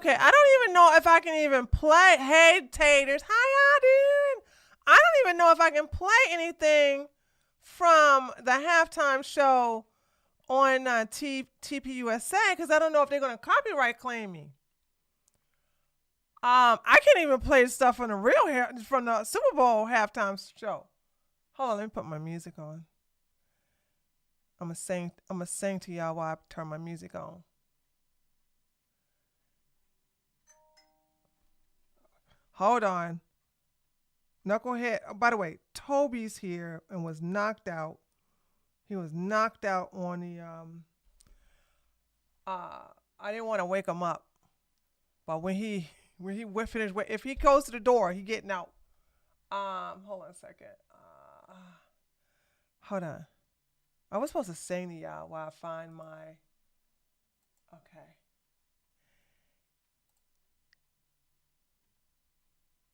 Okay, I don't even know if I can even play. Hey, taters, how y'all doing? I don't even know if I can play anything from the halftime show on TPUSA because I don't know if they're going to copyright claim me. I can't even play stuff from from the Super Bowl halftime show. Hold on, let me put my music on. I'm gonna sing to y'all while I turn my music on. Hold on. Knucklehead. Oh, by the way, Toby's here and was knocked out. He was knocked out on the I didn't want to wake him up. But when he finished, if he goes to the door, he getting out. Hold on a second. Hold on. I was supposed to sing to y'all while I find my. Okay.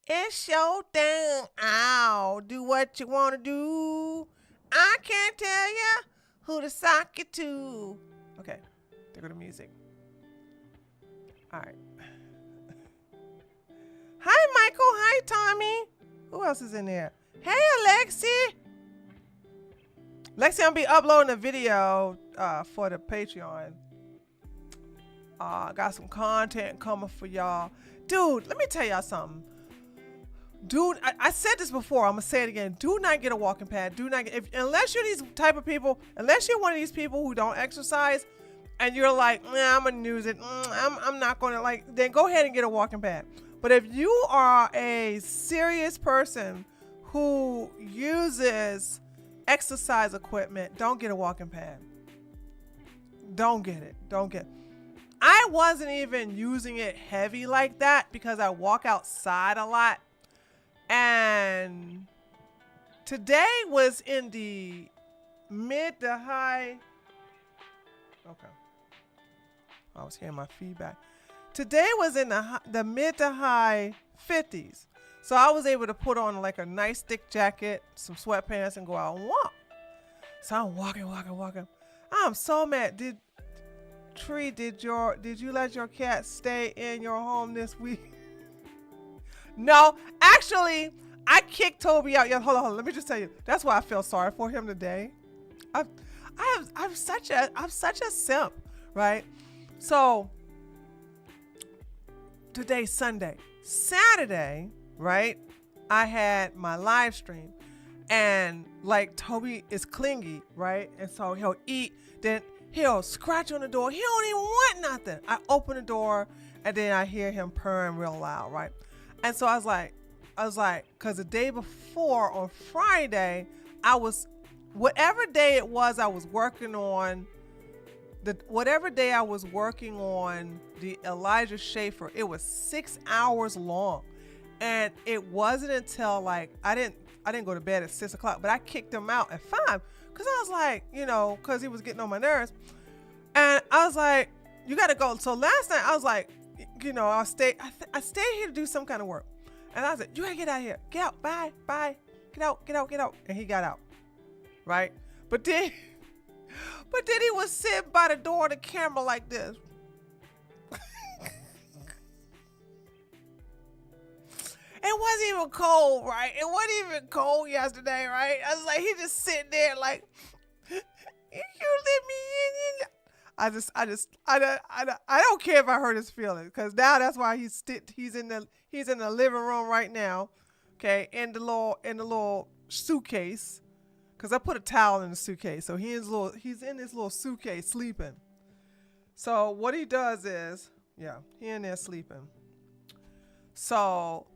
It's your thing. Ow. Do what you want to do. I can't tell you who to sock it to. Okay. There go the music. All right. Hi, Michael. Hi, Tommy. Who else is in there? Hey, Alexi. Lexi, I'll be uploading a video for the Patreon. Got some content coming for y'all. Dude, let me tell y'all something. Dude, I said this before. I'm going to say it again. Do not get a walking pad. Do not get, unless you're these type of people, unless you're one of these people who don't exercise and you're like, I'm going to use it. I'm not going to then go ahead and get a walking pad. But if you are a serious person who uses exercise equipment, don't get a walking pad. Don't get it. I wasn't even using it heavy like that because I walk outside a lot. And today was in the mid to high. Okay. I was hearing my feedback. Today was in the mid to high 50s. So I was able to put on like a nice thick jacket, some sweatpants, and go out and walk. So I'm walking. I'm so mad. Did you let your cat stay in your home this week? No, actually, I kicked Toby out. Yeah, hold on. Let me just tell you. That's why I feel sorry for him today. I'm such a simp, right? So today's Sunday. Saturday, right? I had my live stream, and like Toby is clingy, right? And so he'll eat, then he'll scratch on the door. He don't even want nothing. I open the door, and then I hear him purring real loud, right? And so I was like, because the day before on Friday, whatever day it was, I was working on the Elijah Schaefer. It was 6 hours long, and it wasn't until I didn't go to bed at 6 o'clock, but I kicked him out at 5 because I was like, because he was getting on my nerves, and I was like, you got to go. So last night I was like, I stayed here to do some kind of work. And I said, you gotta get out of here. Get out. Bye. Get out. And he got out. Right? But then he was sitting by the door of the camera like this. It wasn't even cold, right? It wasn't even cold yesterday, right? I was like, he just sitting there like, you let me in. I don't care if I hurt his feelings, because now that's why he's in the living room right now, okay, in the little suitcase, because I put a towel in the suitcase, so he's in this little suitcase sleeping. So what he does is, he in there sleeping. So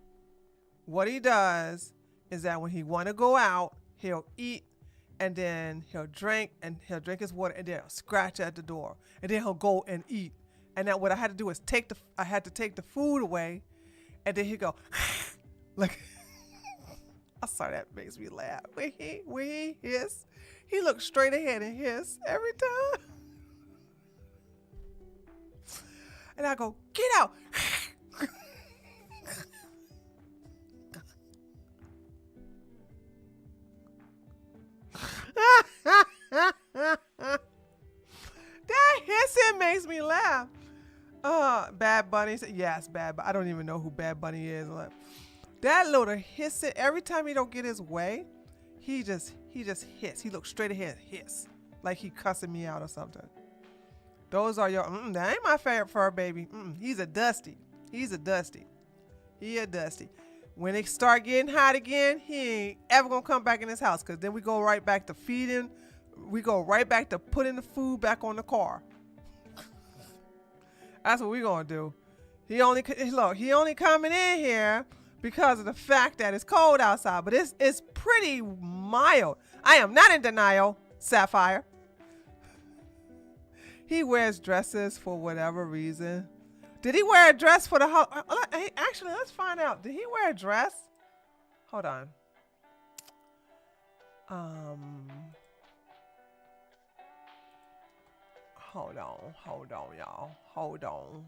what he does is that when he want to go out, he'll eat. And then he'll drink his water, and then he'll scratch at the door, and then he'll go and eat. And then what I had to do is take the food away, and then he'll go like, I'm sorry, that makes me laugh. When he hiss, he looks straight ahead and hiss every time. And I go, get out. That hissing makes me laugh. Bad Bunny. Yes, I don't even know who Bad Bunny is. That little hissing. Every time he don't get his way, he just hiss. He looks straight ahead, hiss, like he cussing me out or something. Those are your. That ain't my favorite fur baby. He's a dusty. He a dusty. When it start getting hot again, he ain't ever gonna come back in his house, because then we go right back to feeding. We go right back to putting the food back on the car. That's what we gonna do. He only coming in here because of the fact that it's cold outside, but it's pretty mild. I am not in denial, Sapphire. He wears dresses for whatever reason. Did he wear a dress for the actually, let's find out. Did he wear a dress? Hold on. Hold on, y'all. Hold on.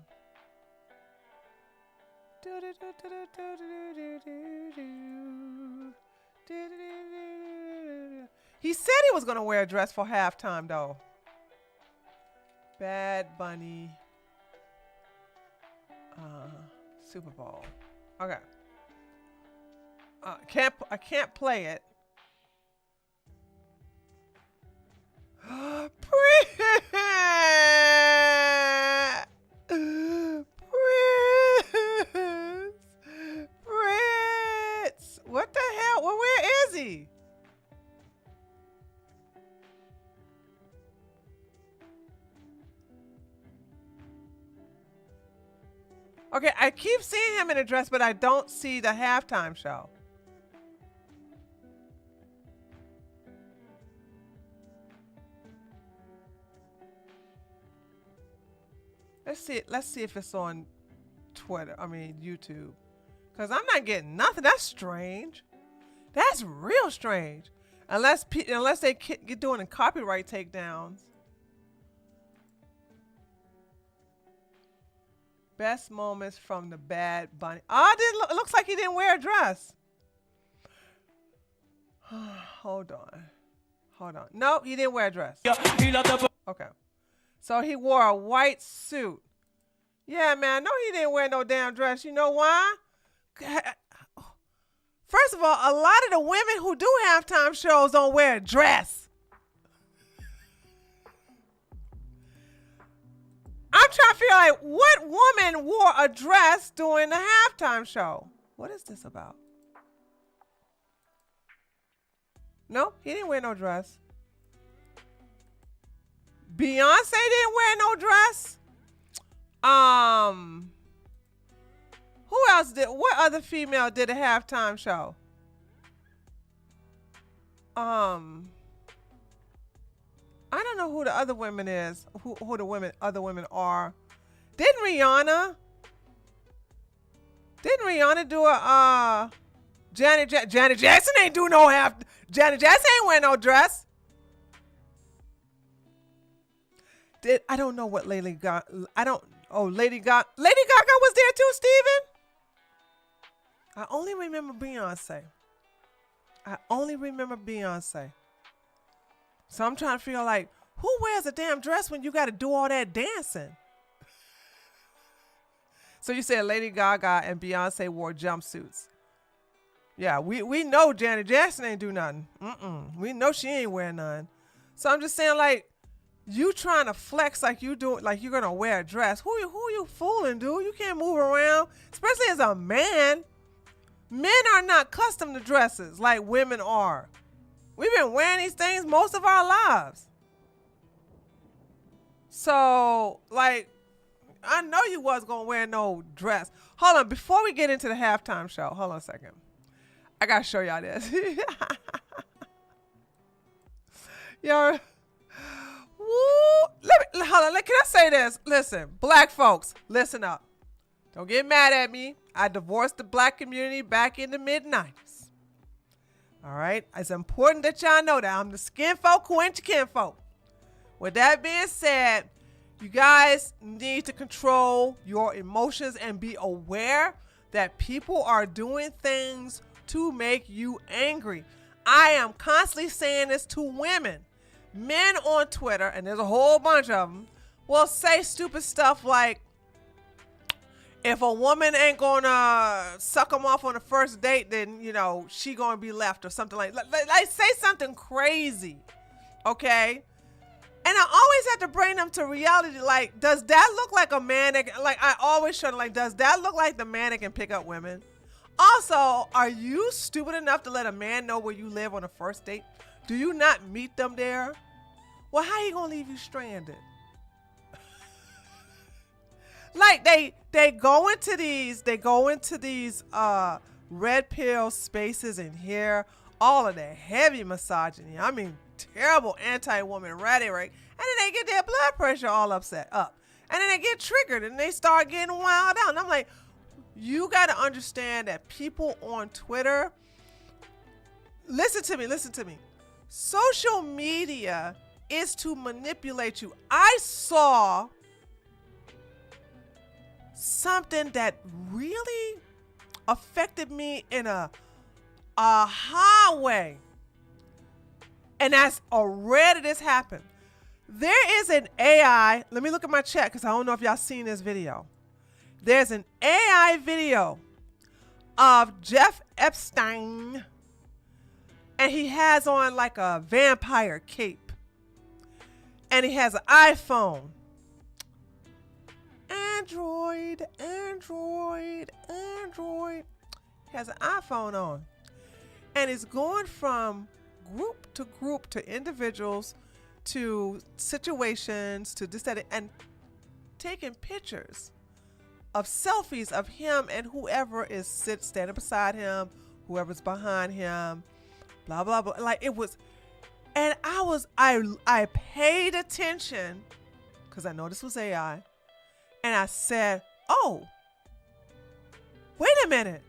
He said he was gonna wear a dress for halftime, though. Bad Bunny. Super Bowl. Okay. I can't play it. Prince. What the hell? Well, where is he? Okay, I keep seeing him in a dress, but I don't see the halftime show. Let's see if it's on YouTube. Because I'm not getting nothing. That's strange. That's real strange. Unless they get doing the copyright takedowns. Best moments from the Bad Bunny. It looks like he didn't wear a dress. Hold on. No, he didn't wear a dress. Okay. So he wore a white suit. Yeah, man. No, he didn't wear no damn dress. You know why? First of all, a lot of the women who do halftime shows don't wear a dress. I'm trying to figure out what woman wore a dress during the halftime show. What is this about? No, he didn't wear no dress. Beyonce didn't wear no dress. Who else did? What other female did a halftime show? I don't know who the other women is. Who the other women are? Didn't Rihanna do a Janet Jackson ain't do no half. Janet Jackson ain't wear no dress. I don't know what Lady Gaga. Lady Gaga was there too, Steven. I only remember Beyonce. So I'm trying to feel like, who wears a damn dress when you got to do all that dancing? So you said Lady Gaga and Beyonce wore jumpsuits. Yeah, we know Janet Jackson ain't do nothing. We know she ain't wearing none. So I'm just saying, like, you trying to flex like you do, like you're gonna wear a dress. Who you fooling, dude? You can't move around, especially as a man. Men are not accustomed to dresses like women are. We've been wearing these things most of our lives. So, like, I know you was gonna wear no dress. Hold on, before we get into the halftime show, hold on a second. I gotta show y'all this. Yo, hold on. Can I say this? Listen, black folks, listen up. Don't get mad at me. I divorced the black community back in the mid-90s. All right? It's important that y'all know that I'm the skin folk who ain't your kinfolk. With that being said, you guys need to control your emotions and be aware that people are doing things to make you angry. I am constantly saying this to women. Men on Twitter, and there's a whole bunch of them, will say stupid stuff like, If a woman ain't gonna suck them off on the first date, then she gonna be left or something like say something crazy, okay? And I always have to bring them to reality. Like, does that look like a man that, like, I always show them, like, does that look like the man that can pick up women? Also, are you stupid enough to let a man know where you live on a first date? Do you not meet them there? Well, how you gonna leave you stranded? Like they go into these red pill spaces and hear all of the heavy misogyny. I mean, terrible anti-woman rhetoric, and then they get their blood pressure all upset up, and then they get triggered and they start getting wild out. And I'm like, you got to understand that people on Twitter, listen to me. Social media is to manipulate you. I saw something that really affected me in a highway. And that's already this happened. There is an AI. Let me look at my chat because I don't know if y'all seen this video. There's an AI video of Jeff Epstein, and he has on like a vampire cape, and he has an iPhone. Android. He has an iPhone on, and it's going from group to individuals to situations to this, that, and taking pictures of selfies of him and whoever is standing beside him, whoever's behind him, blah blah blah. Like, it was, and I paid attention because I know this was AI, and I said, oh, wait a minute.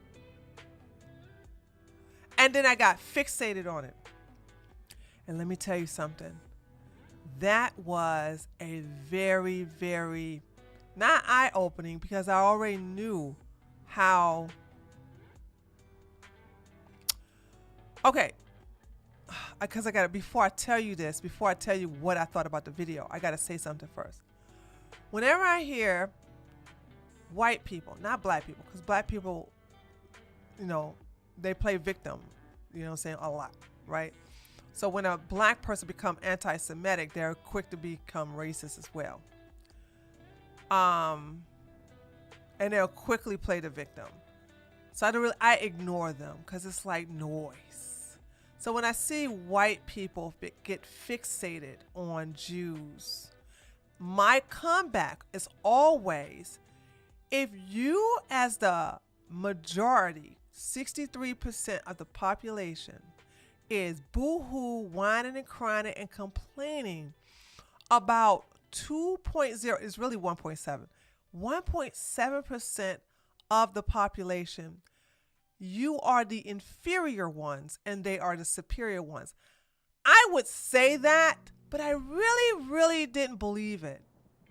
And then I got fixated on it. And let me tell you something. That was a very, very, not eye-opening, because I already knew how. Okay. Because before I tell you what I thought about the video, I got to say something first. Whenever I hear white people, not black people, because black people, they play victim, a lot, right? So when a black person becomes anti-Semitic, they're quick to become racist as well. And they'll quickly play the victim. So I ignore them because it's like noise. So when I see white people get fixated on Jews, my comeback is always, if you as the majority, 63% of the population, is boo-hoo, whining and crying and complaining about 2.0, it's really 1.7% of the population, you are the inferior ones and they are the superior ones. I would say that, but I really, really didn't believe it,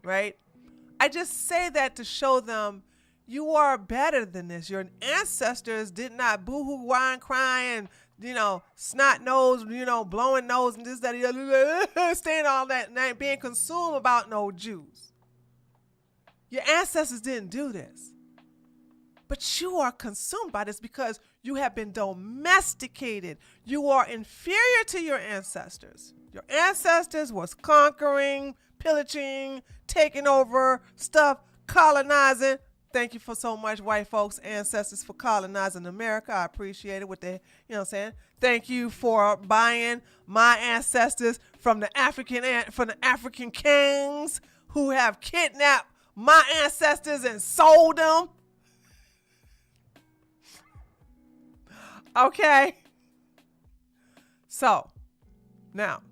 right? I just say that to show them you are better than this. Your ancestors did not boo-hoo, whine, crying, snot nose, blowing nose and this, that, the other, staying all that night, being consumed about no Jews. Your ancestors didn't do this. But you are consumed by this because you have been domesticated. You are inferior to your ancestors. Your ancestors was conquering, pillaging, taking over stuff, colonizing. Thank you for so much, white folks, ancestors, for colonizing America. I appreciate it. Thank you for buying my ancestors from the African kings who have kidnapped my ancestors and sold them. Okay. So, now,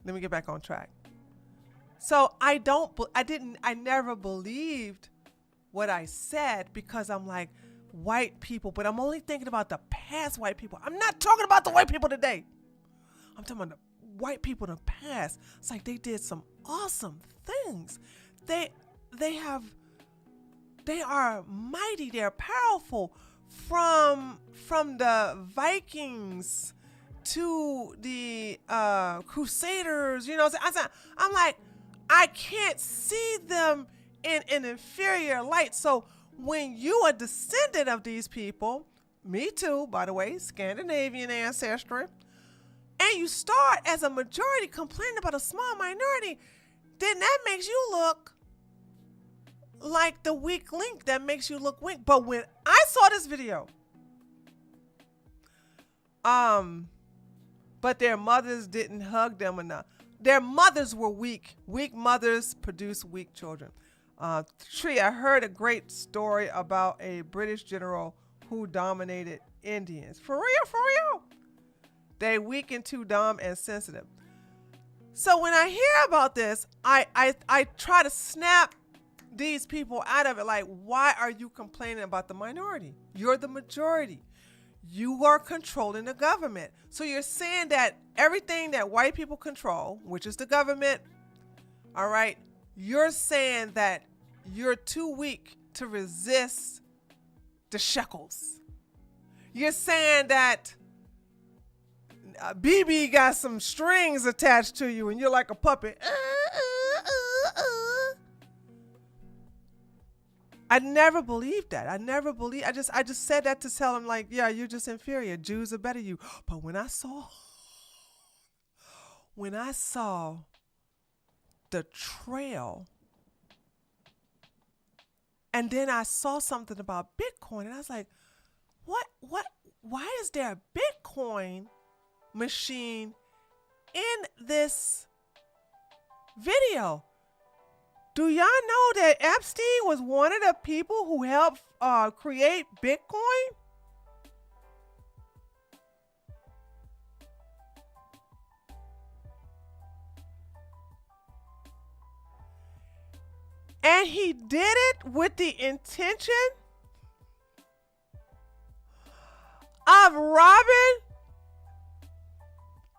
let me get back on track. So I never believed what I said because I'm like, white people, but I'm only thinking about the past white people. I'm not talking about the white people today. I'm talking about the white people in the past. It's like they did some awesome things. They are mighty. They're powerful. From the Vikings to the Crusaders, I'm like, I can't see them in an inferior light. So when you are descendant of these people, me too, by the way, Scandinavian ancestry, and you start as a majority complaining about a small minority, then that makes you look like the weak link. That makes you look weak. But when I saw this video, but their mothers didn't hug them enough. Their mothers were weak. Weak mothers produce weak children. Tree, I heard a great story about a British general who dominated Indians. For real. They weak and too dumb and sensitive. So when I hear about this, I try to snap these people out of it. Like, why are you complaining about the minority? You're the majority. You are controlling the government. So you're saying that everything that white people control, which is the government, all right, you're saying that you're too weak to resist the shekels. You're saying that BB got some strings attached to you and you're like a puppet. I never believed that. I just said that to tell him, like, yeah, you're just inferior. Jews are better than you. But when I saw the trail, and then I saw something about Bitcoin, and I was like, why is there a Bitcoin machine in this video? Do y'all know that Epstein was one of the people who helped create Bitcoin? And he did it with the intention of robbing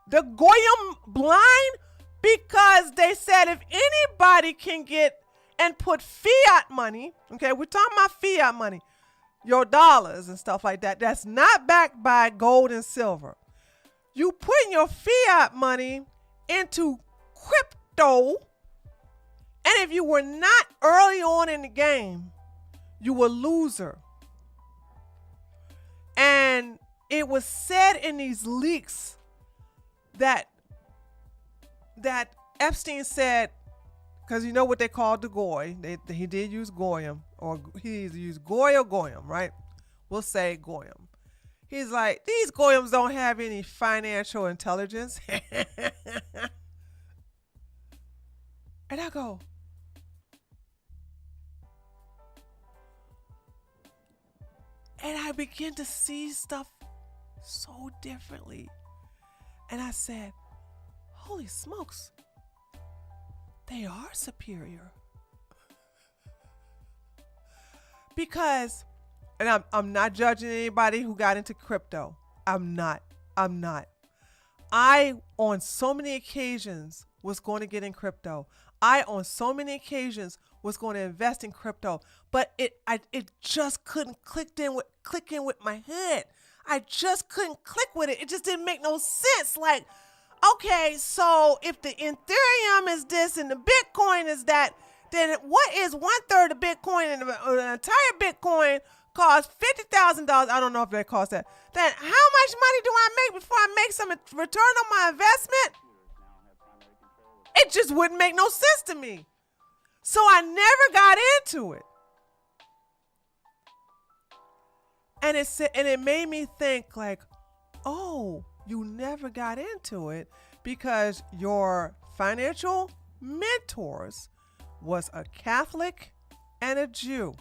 the Goyim blind, because they said if anybody can get and put fiat money, okay, we're talking about fiat money, your dollars and stuff like that, that's not backed by gold and silver. You putting your fiat money into crypto, and if you were not early on in the game, you were a loser. And it was said in these leaks that Epstein said, because you know what they called the Goy, he did use Goyim, or he either used Goy or Goyim, right? We'll say Goyim. He's like, these Goyims don't have any financial intelligence. And I go, and I begin to see stuff so differently. And I said, holy smokes, they are superior. Because, and I'm not judging anybody who got into crypto. I'm not. I, on so many occasions, was going to get in crypto. I, on so many occasions, was going to invest in crypto. But it just couldn't click in with my head. I just couldn't click with it. It just didn't make no sense. Like, okay, so if the Ethereum is this and the Bitcoin is that, then what is 1/3 of Bitcoin, and the entire Bitcoin costs $50,000? I don't know if that costs that. Then how much money do I make before I make some return on my investment? It just wouldn't make no sense to me. So I never got into it. And it made me think, like, oh, you never got into it because your financial mentors was a Catholic and a Jew.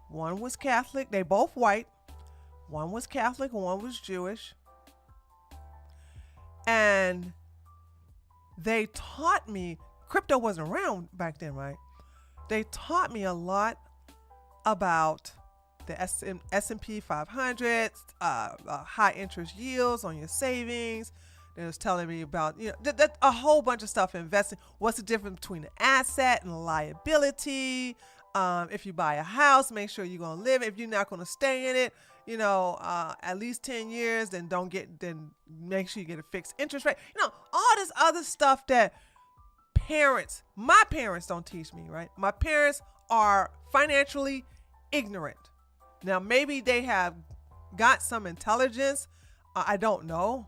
One was Catholic, they both white. One was Catholic and one was Jewish. And they taught me, crypto wasn't around back then, right? They taught me a lot about the S&P 500, high interest yields on your savings. They was telling me about, a whole bunch of stuff, investing. What's the difference between an asset and a liability? If you buy a house, make sure you're going to live. If you're not going to stay in it, at least 10 years, then make sure you get a fixed interest rate. All this other stuff that my parents don't teach me, right? My parents are financially ignorant. Now, maybe they have got some intelligence. I don't know.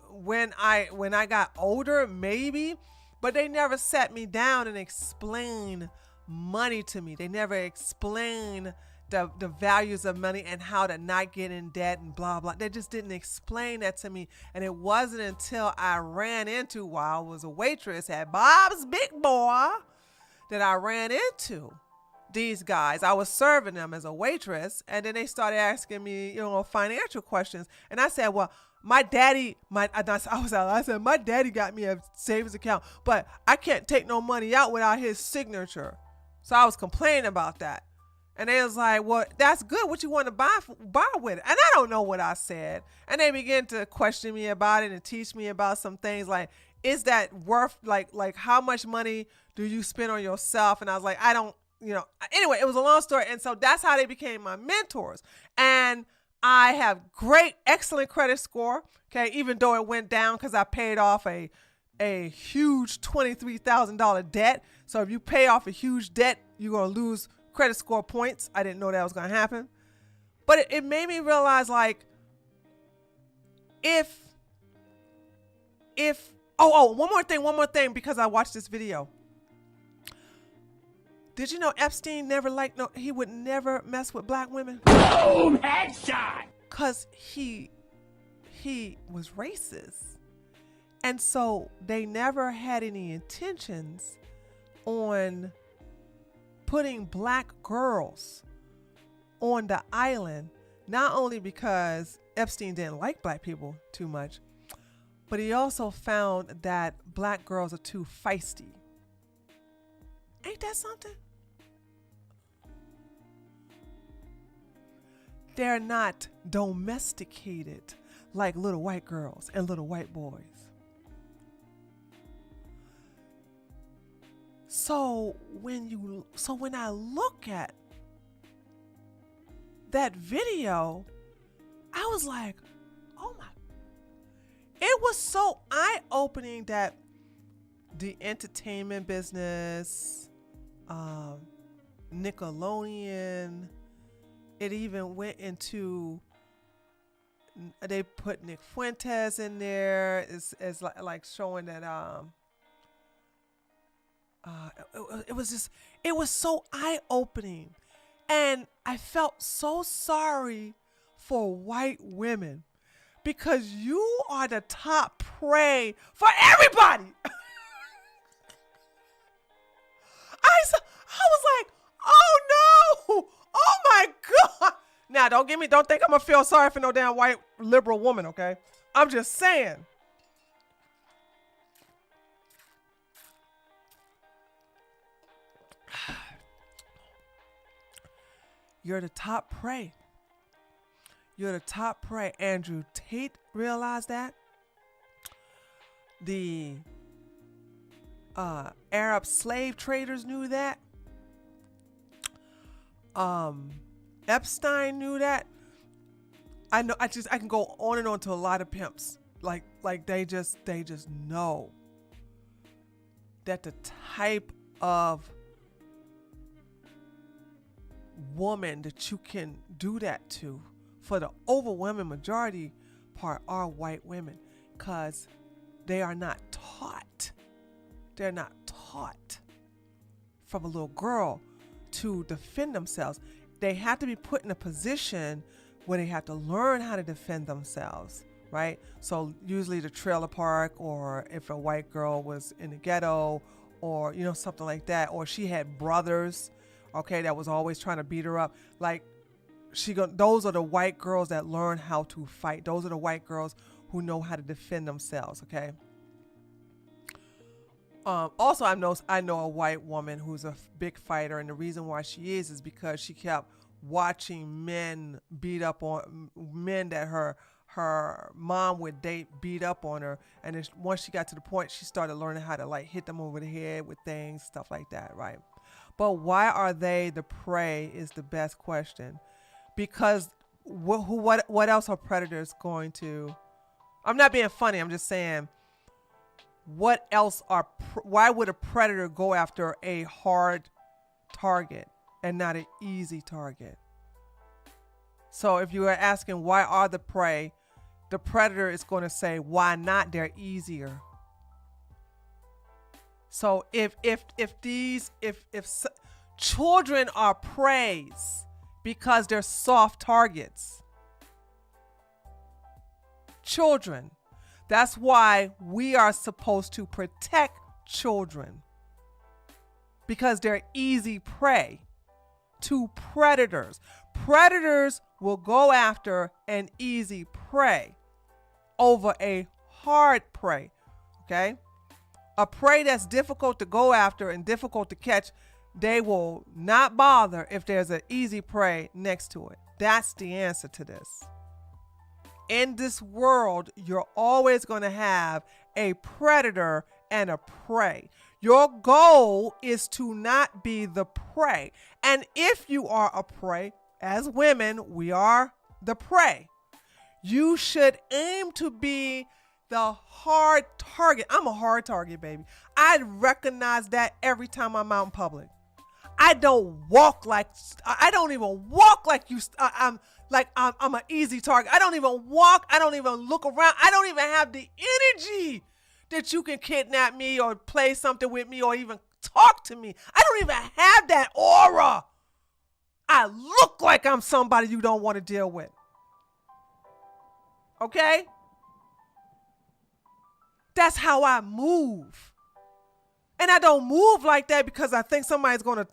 When I got older, maybe, but they never sat me down and explained money to me. They never explained the values of money and how to not get in debt and blah, blah. They just didn't explain that to me. And it wasn't until I ran into, while I was a waitress at Bob's Big Boy, that I ran into these guys. I was serving them as a waitress, and then they started asking me, financial questions. And I said, well, my daddy, I said, my daddy got me a savings account, but I can't take no money out without his signature. So I was complaining about that. And they was like, well, that's good. What you want to buy with it? And I don't know what I said. And they began to question me about it and teach me about some things like, is that worth, like how much money do you spend on yourself? And I was like, I don't, anyway, it was a long story. And so that's how they became my mentors. And I have excellent credit score. Okay. Even though it went down because I paid off a huge $23,000 debt. So if you pay off a huge debt, you're going to lose credit score points. I didn't know that was going to happen. But it made me realize, like, one more thing, because I watched this video. Did you know Epstein he would never mess with black women? Boom! Headshot! Because he was racist. And so they never had any intentions on putting black girls on the island, not only because Epstein didn't like black people too much, but he also found that black girls are too feisty. Ain't that something? They're not domesticated like little white girls and little white boys. So when I look at that video, I was like, oh my, it was so eye-opening that the entertainment business, Nickelodeon, it even went into, they put Nick Fuentes in there as like showing that it was so eye-opening. And I felt so sorry for white women, because you are the top prey for everybody. I was like, oh no, oh my God. Now don't think I'm gonna feel sorry for no damn white liberal woman, okay? I'm just saying. You're the top prey. You're the top prey. Andrew Tate realized that. The Arab slave traders knew that. Epstein knew that. I know. I can go on and on to a lot of pimps. Like they just know that the type of woman that you can do that to, for the overwhelming majority part, are white women, because they are not taught. They're not taught from a little girl to defend themselves. They have to be put in a position where they have to learn how to defend themselves, right? So usually the trailer park, or if a white girl was in the ghetto, or something like that, or she had brothers, okay, that was always trying to beat her up. Like, those are the white girls that learn how to fight. Those are the white girls who know how to defend themselves, okay? Also, I know a white woman who's a big fighter, and the reason why she is because she kept watching men beat up on men that her mom would date, beat up on her, and then once she got to the point, she started learning how to like hit them over the head with things, stuff like that, right? But why are they the prey is the best question, because what else are predators going to? I'm not being funny. I'm just saying, why would a predator go after a hard target and not an easy target? So if you are asking why are the prey, the predator is going to say why not, they're easier. So if children are preys because they're soft targets, children, that's why we are supposed to protect children, because they're easy prey to predators. Predators will go after an easy prey over a hard prey, okay? A prey that's difficult to go after and difficult to catch, they will not bother if there's an easy prey next to it. That's the answer to this. In this world, you're always going to have a predator and a prey. Your goal is to not be the prey. And if you are a prey, as women, we are the prey. You should aim to be the hard target. I'm a hard target, baby. I recognize that every time I'm out in public. I don't even walk like you. I'm an easy target. I don't even walk. I don't even look around. I don't even have the energy that you can kidnap me or play something with me or even talk to me. I don't even have that aura. I look like I'm somebody you don't want to deal with. Okay? That's how I move. And I don't move like that because I think somebody's gonna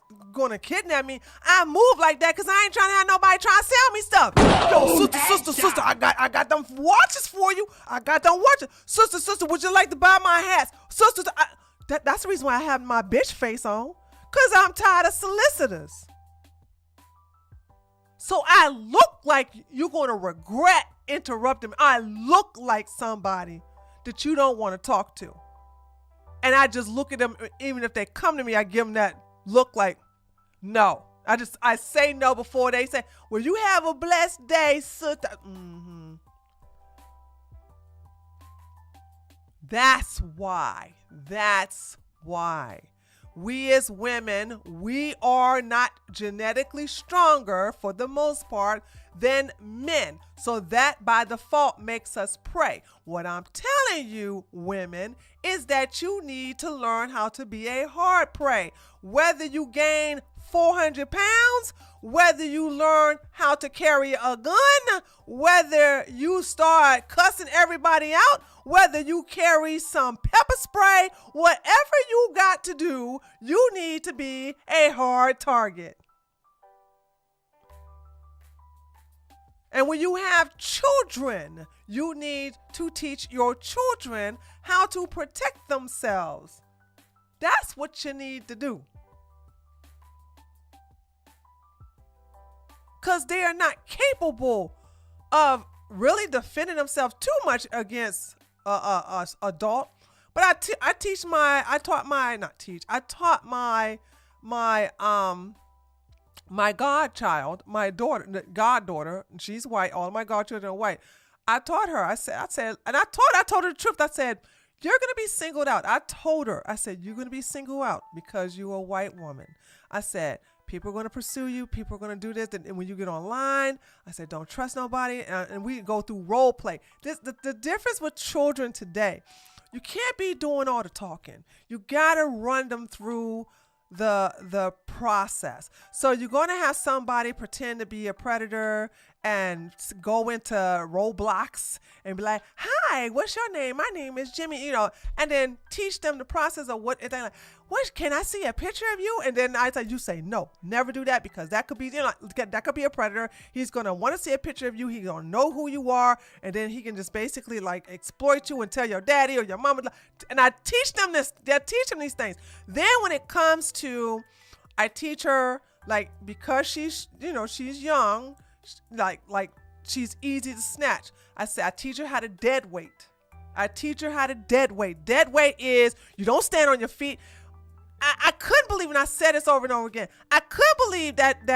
kidnap me. I move like that because I ain't trying to have nobody trying to sell me stuff. Yo, sister, I got them watches for you. I got them watches. Sister, would you like to buy my hats? Sister, that's the reason why I have my bitch face on. Because I'm tired of solicitors. So I look like you're going to regret interrupting me. I look like somebody that you don't want to talk to. And I just look at them, even if they come to me, I give them that look like, no. I say no before they say, well, you have a blessed day, sister. Mm-hmm. That's why. We as women, we are not genetically stronger for the most part than men. So that by default makes us prey. What I'm telling you, women, is that you need to learn how to be a hard prey. Whether you gain 400 pounds, whether you learn how to carry a gun, whether you start cussing everybody out, whether you carry some pepper spray, whatever you got to do, you need to be a hard target. And when you have children, you need to teach your children how to protect themselves. That's what you need to do. Because they are not capable of really defending themselves too much against adult. But I taught my godchild, my goddaughter, she's white, all my godchildren are white. I taught her, I told her the truth. I said, you're going to be singled out. I told her, I said, you're going to be singled out because you're a white woman. I said, people are going to pursue you. People are going to do this. And when you get online, I said, don't trust nobody. And we go through role play. The difference with children today, you can't be doing all the talking. You got to run them through the process. So you're going to have somebody pretend to be a predator and go into Roblox and be like, hi, what's your name? My name is Jimmy, and then teach them the process of what they're like, what, can I see a picture of you? And then you say, no, never do that, because that could be, that could be a predator. He's going to want to see a picture of you. He's going to know who you are. And then he can just basically exploit you and tell your daddy or your mama. And I teach them this, I teach them these things. Then when it comes to, I teach her, because she's, she's young, she's easy to snatch. I teach her how to dead weight. Dead weight is, you don't stand on your feet. I couldn't believe, and I said this over and over again, I couldn't believe that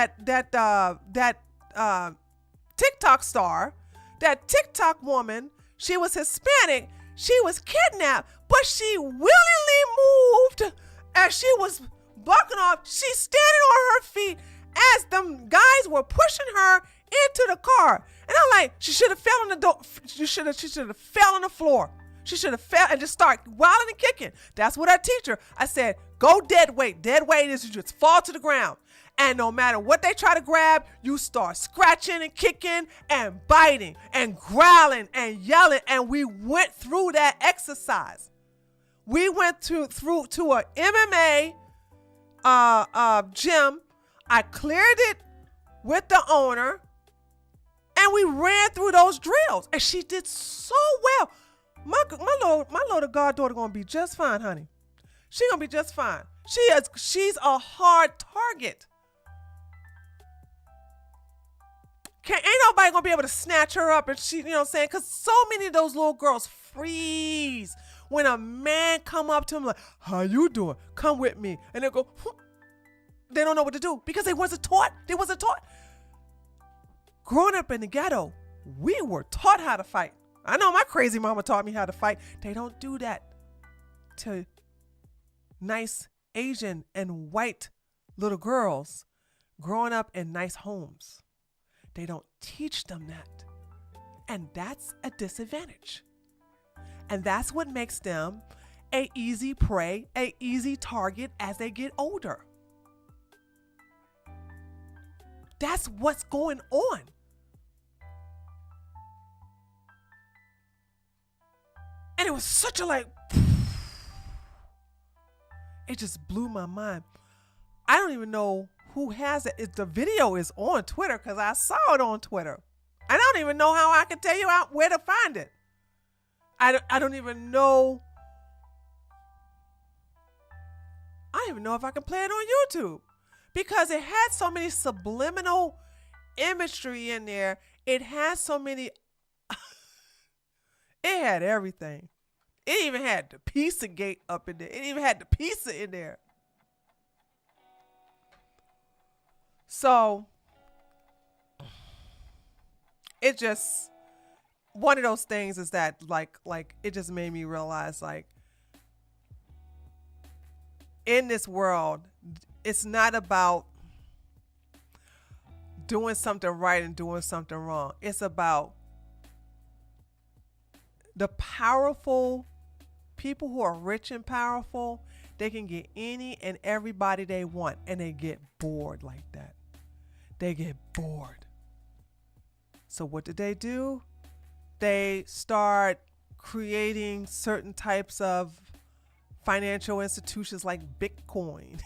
TikTok star, that TikTok woman, she was Hispanic, she was kidnapped, But she willingly moved as she was bucking off. She's standing on her feet as them guys were pushing her into the car. And I'm like, she should have fell on the door. She should have fell on the floor. She should have fell and just start wilding and kicking. That's what I teach her. I said, go dead weight. Dead weight is you just fall to the ground. And no matter what they try to grab, you start scratching and kicking and biting and growling and yelling. And we went through that exercise. We went through to a MMA gym. I cleared it with the owner. And we ran through those drills. And she did so well. My little goddaughter gonna be just fine, honey. She gonna be just fine. She's a hard target. Ain't nobody gonna be able to snatch her up, and she, you know what I'm saying? Cause so many of those little girls freeze when a man come up to them like, "How you doing? Come with me," and they go. Whoop. They don't know what to do because they wasn't taught. Growing up in the ghetto, we were taught how to fight. I know my crazy mama taught me how to fight. They don't do that to nice Asian and white little girls growing up in nice homes. They don't teach them that. And that's a disadvantage. And that's what makes them an easy prey, an easy target as they get older. That's what's going on. And it was such a it just blew my mind. I don't even know who has it. The video is on Twitter because I saw it on Twitter. I don't even know how I can tell you where to find it. I don't even know. I don't even know if I can play it on YouTube because it had so many subliminal imagery in there. It has so many. It had everything. It even had the pizza gate up in there. It even had the pizza in there. So it just, one of those things is that like it just made me realize in this world, it's not about doing something right and doing something wrong. It's about the powerful people who are rich and powerful. They can get any and everybody they want, and they get bored like that. They get bored. So what do? They start creating certain types of financial institutions like Bitcoin.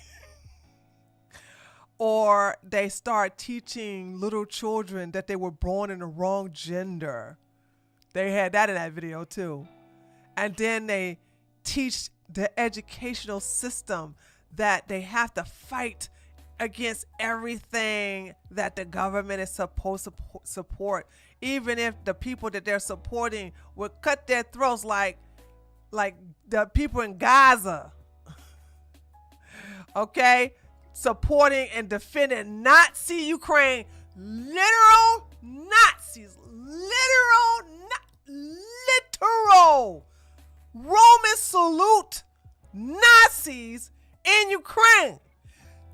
Or they start teaching little children that they were born in the wrong gender. They had that in that video too. And then they teach the educational system that they have to fight against everything that the government is supposed to support, even if the people that they're supporting would cut their throats like the people in Gaza. Okay? Supporting and defending Nazi Ukraine. Literal Nazis. Literal Roman salute Nazis in Ukraine.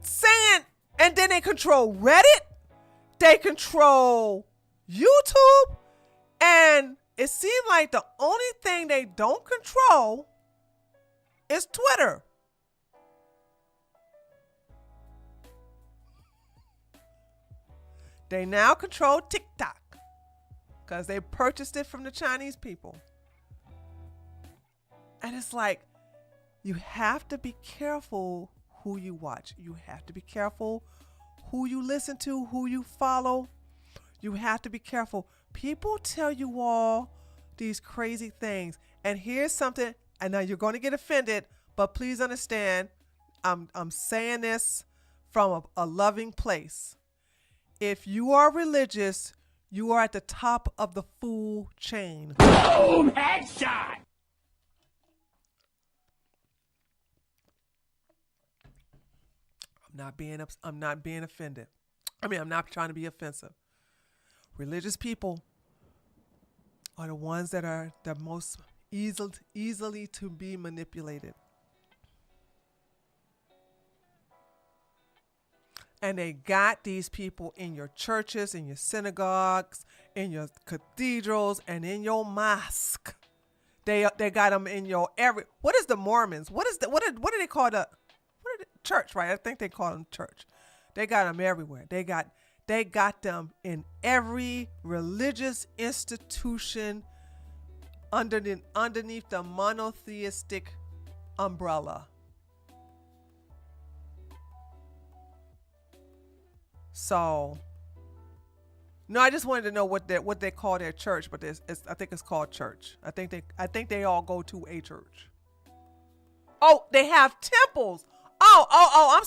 Saying, and then they control Reddit, they control YouTube, and it seems like the only thing they don't control is Twitter. They now control TikTok because they purchased it from the Chinese people. And it's like, you have to be careful who you watch. You have to be careful who you listen to, who you follow. You have to be careful. People tell you all these crazy things. And here's something, I know you're going to get offended, but please understand, I'm saying this from a loving place. If you are religious, you are at the top of the food chain. Boom! Headshot! I'm not being offended. I'm not trying to be offensive. Religious people are the ones that are the most easily to be manipulated. And they got these people in your churches, in your synagogues, in your cathedrals, and in your mosque. They got them in your what is the Mormons? What do they call church, right? I think they call them church. They got them everywhere. They got them in every religious institution underneath the monotheistic umbrella. So, no, I just wanted to know what they call their church, but I think it's called church. I think they all go to a church. Oh, they have temples. Oh, I'm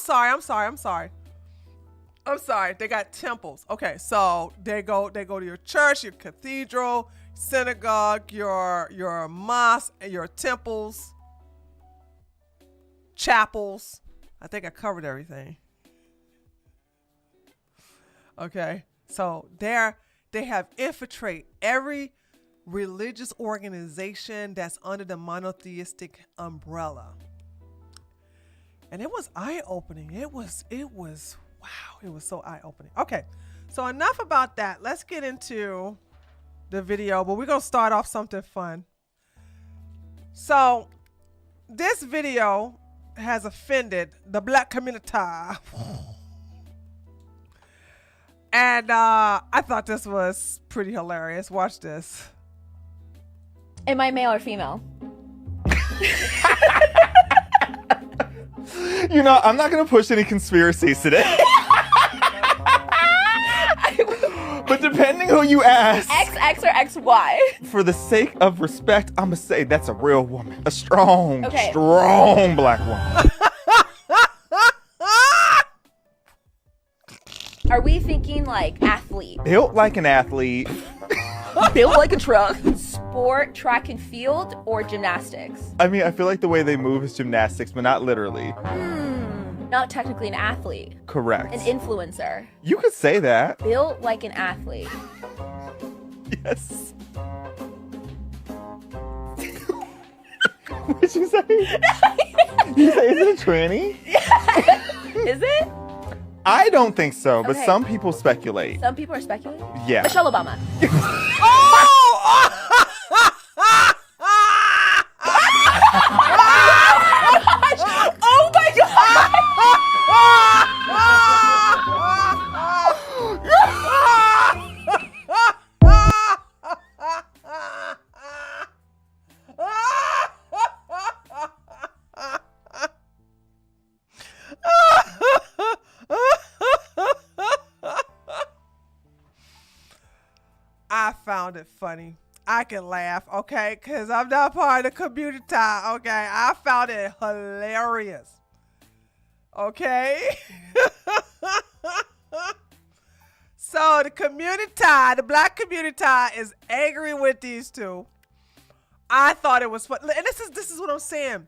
sorry. They got temples. Okay, so they go to your church, your cathedral, synagogue, your mosque, your temples, chapels. I think I covered everything. Okay, so they have infiltrated every religious organization that's under the monotheistic umbrella. And it was eye-opening. It was wow, it was so eye-opening. Okay, so enough about that. Let's get into the video, but we're going to start off something fun. So this video has offended the black community. And I thought this was pretty hilarious. Watch this. Am I male or female? You know, I'm not going to push any conspiracies today. But depending who you ask. XX or XY? For the sake of respect, I'm going to say that's a real woman. A strong black woman. Are we thinking like athlete? Built like an athlete. Built like a truck. Sport, track and field, or gymnastics? I mean, I feel like the way they move is gymnastics, but not literally. Not technically an athlete. Correct. An influencer. You could say that. Built like an athlete. Yes. What did you say? You say, is it a tranny? Is it? I don't think so, but Okay. some people speculate. Some people are speculating. Yeah. Michelle Obama. Oh my god! I found it funny. I can laugh, okay? Because I'm not part of the community, okay? I found it hilarious, okay? So the black community is angry with these two. I thought it was fun. And this is what I'm saying.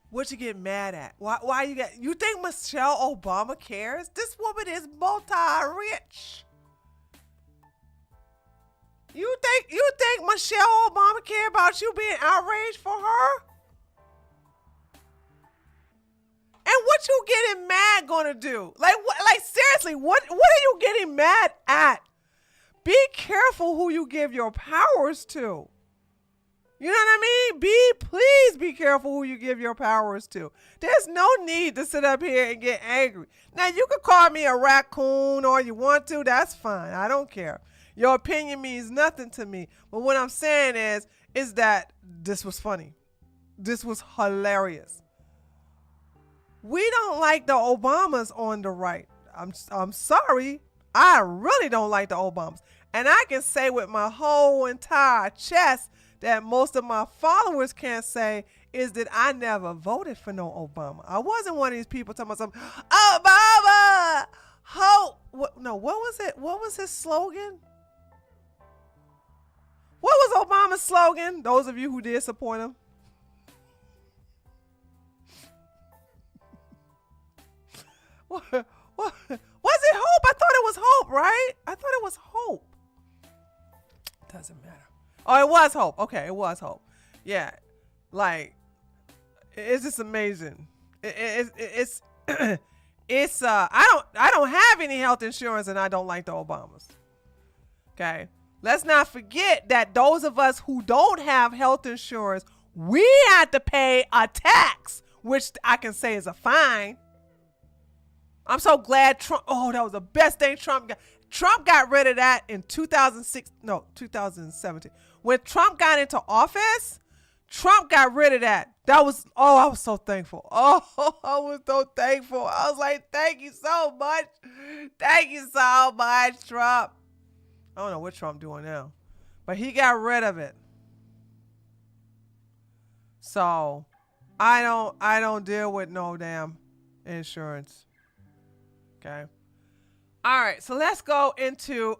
What you get mad at? Why you think Michelle Obama cares? This woman is multi-rich. You think Michelle Obama care about you being outraged for her? And what you getting mad gonna do? Like seriously, what are you getting mad at? Be careful who you give your powers to. You know what I mean? Please be careful who you give your powers to. There's no need to sit up here and get angry. Now you can call me a raccoon or you want to, that's fine. I don't care. Your opinion means nothing to me. But what I'm saying is that this was funny. This was hilarious. We don't like the Obamas on the right. I'm sorry. I really don't like the Obamas. And I can say with my whole entire chest that most of my followers can't say is that I never voted for no Obama. I wasn't one of these people talking about something, Obama, hope. What was it? What was his slogan? What was Obama's slogan? Those of you who did support him. What was it? Hope? I thought it was hope, right? I thought it was hope. Doesn't matter. Oh, it was hope. Okay, it was hope. Yeah, like it's just amazing. It's it's I don't have any health insurance, and I don't like the Obamas. Okay, let's not forget that those of us who don't have health insurance, we had to pay a tax, which I can say is a fine. I'm so glad Trump. Oh, that was the best thing Trump got. Trump got rid of that in 2017. When Trump got into office, Trump got rid of that. I was so thankful. Oh, I was so thankful. I was like, thank you so much. Thank you so much, Trump. I don't know what Trump doing now, but he got rid of it. So I don't deal with no damn insurance. Okay. All right, so let's go into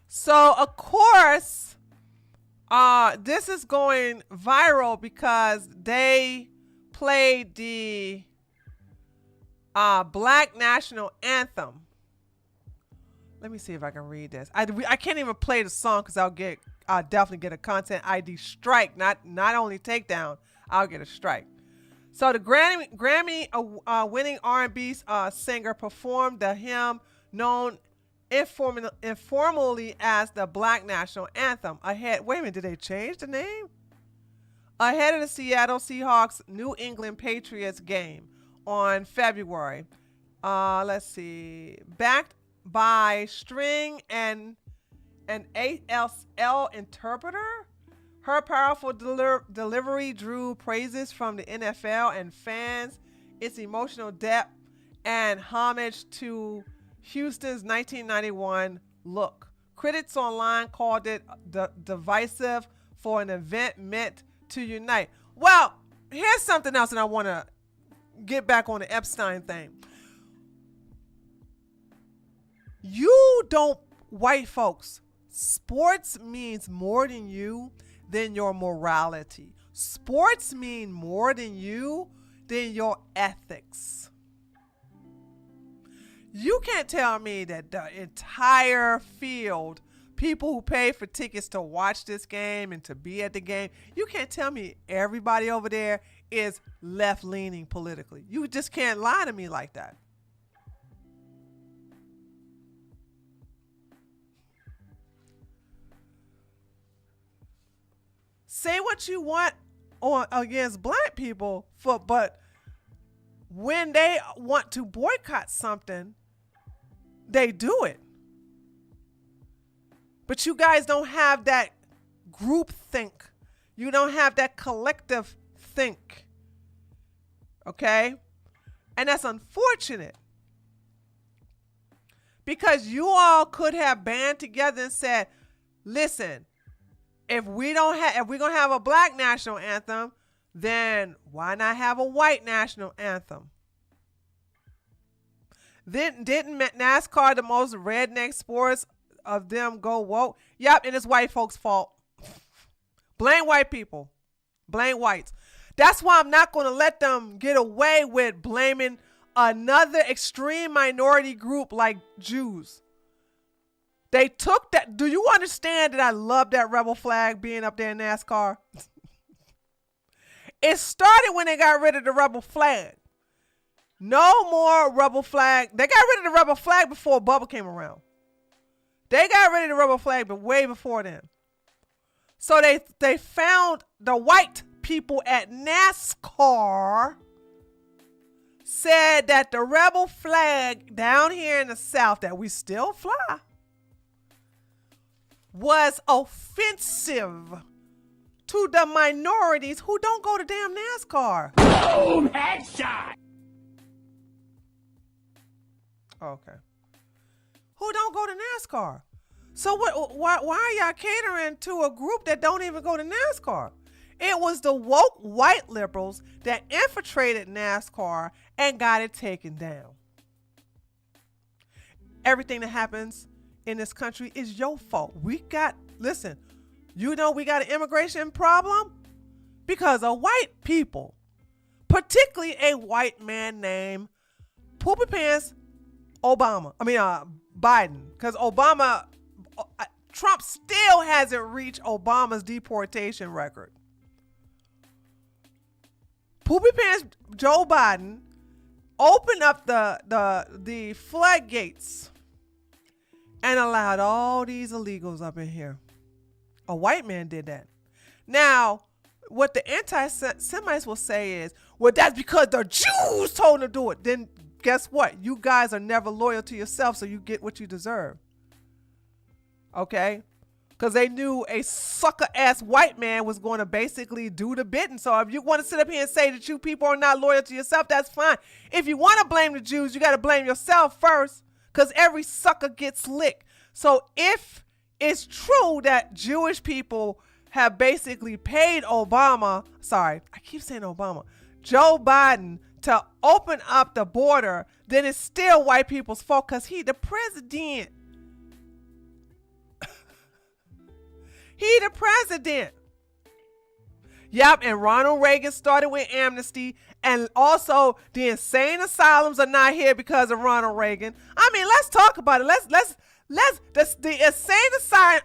so of course this is going viral because they played the Black National Anthem. Let me see if I can read this. I can't even play the song because I'll definitely get a content ID strike, not only takedown, I'll get a strike. So the Grammy winning R&B singer performed the hymn known informally as the Black National Anthem ahead. Wait a minute, did they change the name? Ahead of the Seattle Seahawks New England Patriots game on February. Let's see. Backed by string and an ASL interpreter. Her powerful delivery drew praises from the NFL and fans. Its emotional depth and homage to Houston's 1991 look. Critics online called it divisive for an event meant to unite. Well, here's something else, and I want to get back on the Epstein thing. You don't, white folks, sports means more than you than your morality. Sports mean more than you than your ethics. You can't tell me that the entire field, people who pay for tickets to watch this game and to be at the game, you can't tell me everybody over there is left-leaning politically. You just can't lie to me like that. Say what you want against black people, but when they want to boycott something, they do it. But you guys don't have that group think. You don't have that collective think. Okay? And that's unfortunate. Because you all could have band together and said, listen, if we're gonna have a black national anthem, then why not have a white national anthem? Didn't NASCAR, the most redneck sports of them, go woke? Yep, and it's white folks' fault. Blame white people. Blame whites. That's why I'm not gonna let them get away with blaming another extreme minority group like Jews. They took that. Do you understand that I love that rebel flag being up there in NASCAR? It started when they got rid of the rebel flag. No more rebel flag. They got rid of the rebel flag before Bubba came around. They got rid of the rebel flag, but way before then. So they found the white people at NASCAR said that the rebel flag down here in the South that we still fly was offensive to the minorities who don't go to damn NASCAR. Boom! Headshot! Okay. Who don't go to NASCAR? So why are y'all catering to a group that don't even go to NASCAR? It was the woke white liberals that infiltrated NASCAR and got it taken down. Everything that happens in this country is your fault. Listen, you know we got an immigration problem because of white people, particularly a white man named Poopy Pants Biden, because Obama Trump still hasn't reached Obama's deportation record. Poopy Pants Joe Biden opened up the floodgates and allowed all these illegals up in here. A white man did that. Now, what the anti-Semites will say is, well, that's because the Jews told them to do it. Then guess what? You guys are never loyal to yourself, so you get what you deserve. Okay? Because they knew a sucker-ass white man was going to basically do the bidding. So if you want to sit up here and say that you people are not loyal to yourself, that's fine. If you want to blame the Jews, you got to blame yourself first, because every sucker gets licked. So if it's true that Jewish people have basically paid Joe Biden to open up the border, then it's still white people's fault because he the president. He the president. Yep, and Ronald Reagan started with amnesty, and also the insane asylums are not here because of Ronald Reagan. I mean, let's talk about it. The insane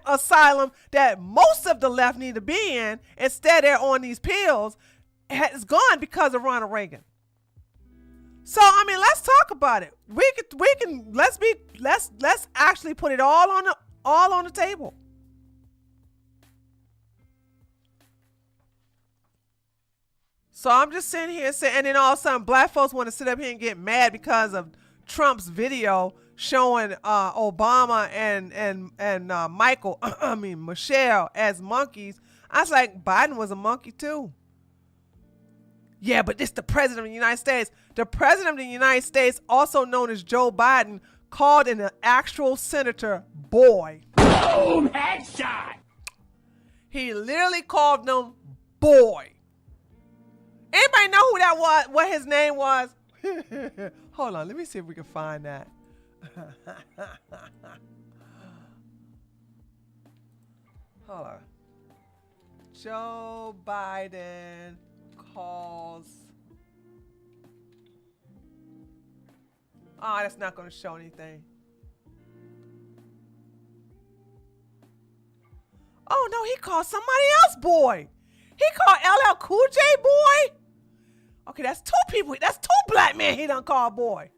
asylum that most of the left need to be in, instead they're on these pills, has gone because of Ronald Reagan. So I mean, let's talk about it. Let's actually put it all on the table. So I'm just sitting here saying, and then all of a sudden black folks want to sit up here and get mad because of Trump's video showing Obama and Michelle as monkeys. I was like, Biden was a monkey too. Yeah, but this the president of the United States. The president of the United States, also known as Joe Biden, called an actual senator boy. Boom! Headshot! He literally called them boy. Anybody know who that was? What his name was? Hold on, let me see if we can find that. Hold on. Joe Biden calls. Oh, that's not going to show anything. Oh no, he called somebody else boy. He called LL Cool J boy. Okay, that's two people. That's two black men he done called boy.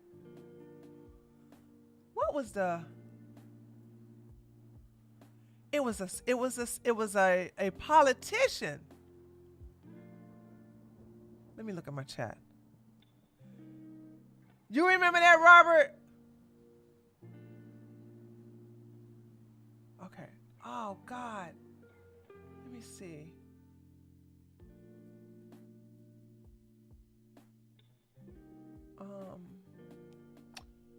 What was the? It was a politician. Let me look at my chat. You remember that, Robert? Okay. Oh God. Let me see.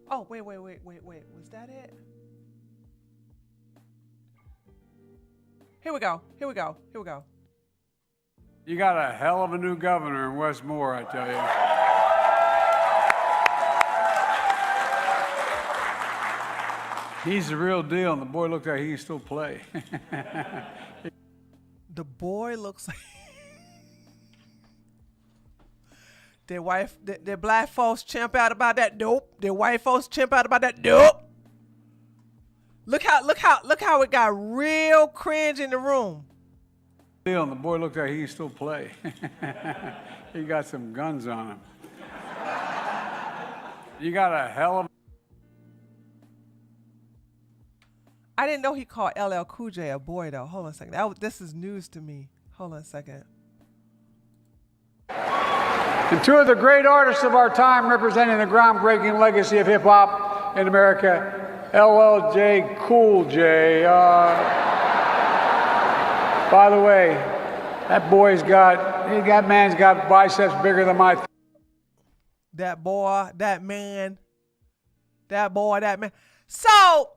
Oh, wait. Was that it? Here we go. You got a hell of a new governor in Westmore, I tell you. He's the real deal, and the boy looks like he can still play. The boy looks like their black folks chimp out about that. Nope. Their white folks chimp out about that. Nope. Look how it got real cringe in the room. And the boy looks like he can still play. He got some guns on him. You got a hell of. I didn't know he called LL Cool J a boy though. Hold on a second. This is news to me. Hold on a second. And two of the great artists of our time representing the groundbreaking legacy of hip-hop in America, LL Cool J. By the way, that man's got biceps bigger than my. That man. So,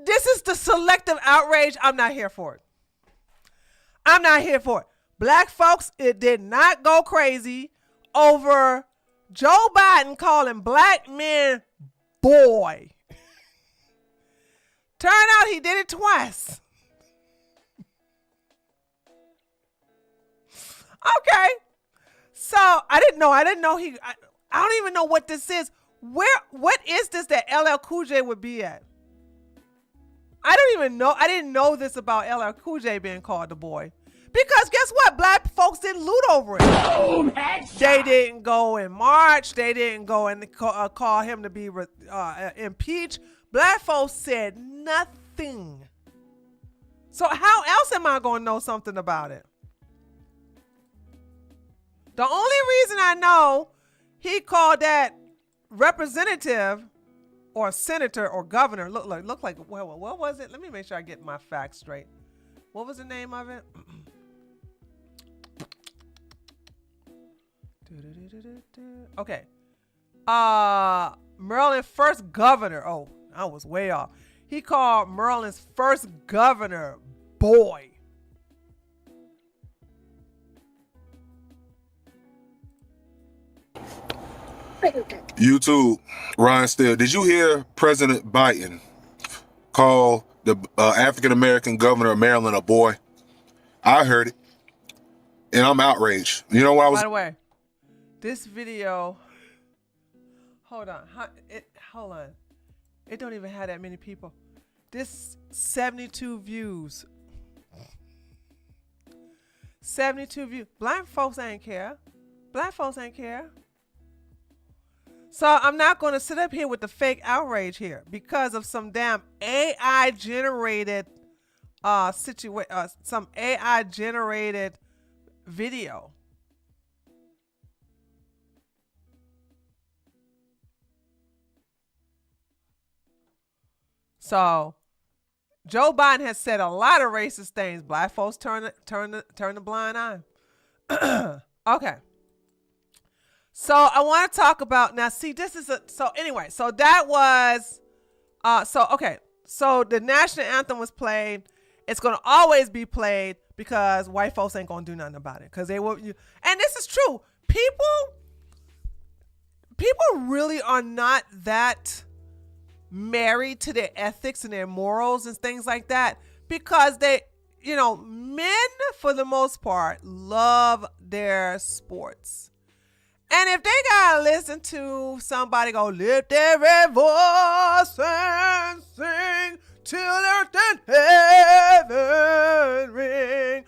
this is the selective outrage. I'm not here for it. Black folks, it did not go crazy over Joe Biden calling black men boy. Turned out he did it twice. Okay. So I didn't know I don't even know what this is. What is this that LL Cool J would be at? I don't even know. I didn't know this about LL Cool J being called the boy. Because guess what? Black folks didn't loot over it. Boom, headshot. They didn't go and march. They didn't go and call him to be impeached. Black folks said nothing. So how else am I going to know something about it? The only reason I know he called that representative or senator or governor look like well, what was it? Let me make sure I get my facts straight. What was the name of it? Okay. Maryland's first governor. Oh, I was way off. He called Maryland's first governor boy. YouTube, Ryan Steele, did you hear President Biden call the African-American governor of Maryland a boy? I heard it, and I'm outraged. You know what I was... By the way, this video... Hold on. Hold on. It don't even have that many people. This 72 views. 72 views. Black folks ain't care. Black folks ain't care. So I'm not going to sit up here with the fake outrage here because of some damn AI generated some AI generated video. So Joe Biden has said a lot of racist things. Black folks turn the blind eye. Okay. So I want to talk about now. See, this is so anyway. So that was okay. So the national anthem was played. It's gonna always be played because white folks ain't gonna do nothing about it because they will. And this is true. People really are not that married to their ethics and their morals and things like that because they, men for the most part love their sports. And if they gotta listen to somebody go lift every voice and sing till earth and heaven ring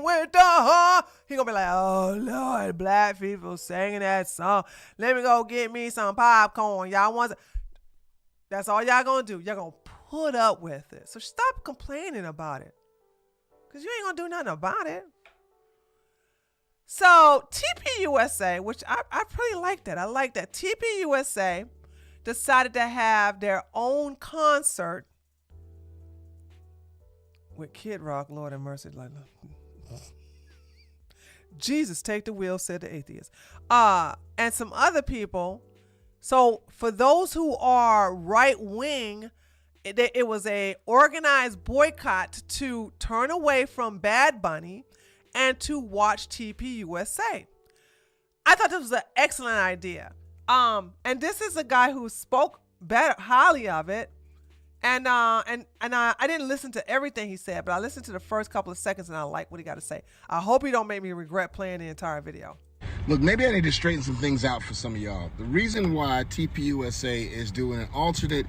with the heart, he gonna be like, oh Lord, black people singing that song. Let me go get me some popcorn. Y'all want some? That's all y'all gonna do. Y'all gonna put up with it. So stop complaining about it, cause you ain't gonna do nothing about it. So TPUSA, which I pretty like that. I like that. TPUSA decided to have their own concert with Kid Rock, Lord have mercy. Like, Jesus, take the wheel, said the atheist. And some other people. So for those who are right wing, it was a organized boycott to turn away from Bad Bunny and to watch TPUSA. I thought this was an excellent idea. And this is a guy who spoke highly of it. And I didn't listen to everything he said, but I listened to the first couple of seconds and I like what he got to say. I hope he don't make me regret playing the entire video. Look, maybe I need to straighten some things out for some of y'all. The reason why TPUSA is doing an alternate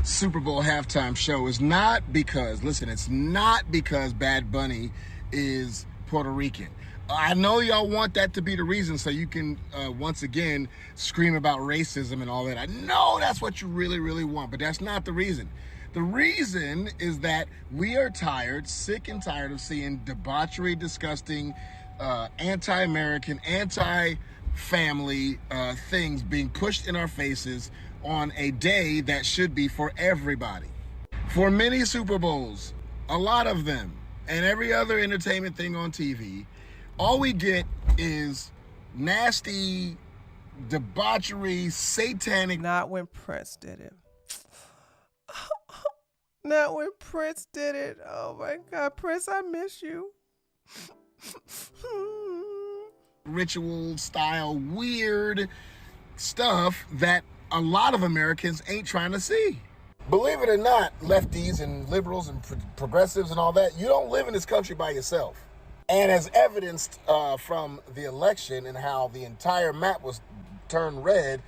Super Bowl halftime show is not because, listen, it's not because Bad Bunny is Puerto Rican. I know y'all want that to be the reason so you can once again scream about racism and all that. I know that's what you really, really want, but that's not the reason. The reason is that we are tired, sick and tired of seeing debauchery, disgusting, anti-American, anti-family things being pushed in our faces on a day that should be for everybody. For many Super Bowls, a lot of them, and every other entertainment thing on TV, all we get is nasty, debauchery, satanic. Not when Prince did it. Not when Prince did it. Oh my God, Prince, I miss you. Ritual style, weird stuff that a lot of Americans ain't trying to see. Believe it or not, lefties and liberals and progressives and all that, you don't live in this country by yourself. And as evidenced from the election and how the entire map was turned red,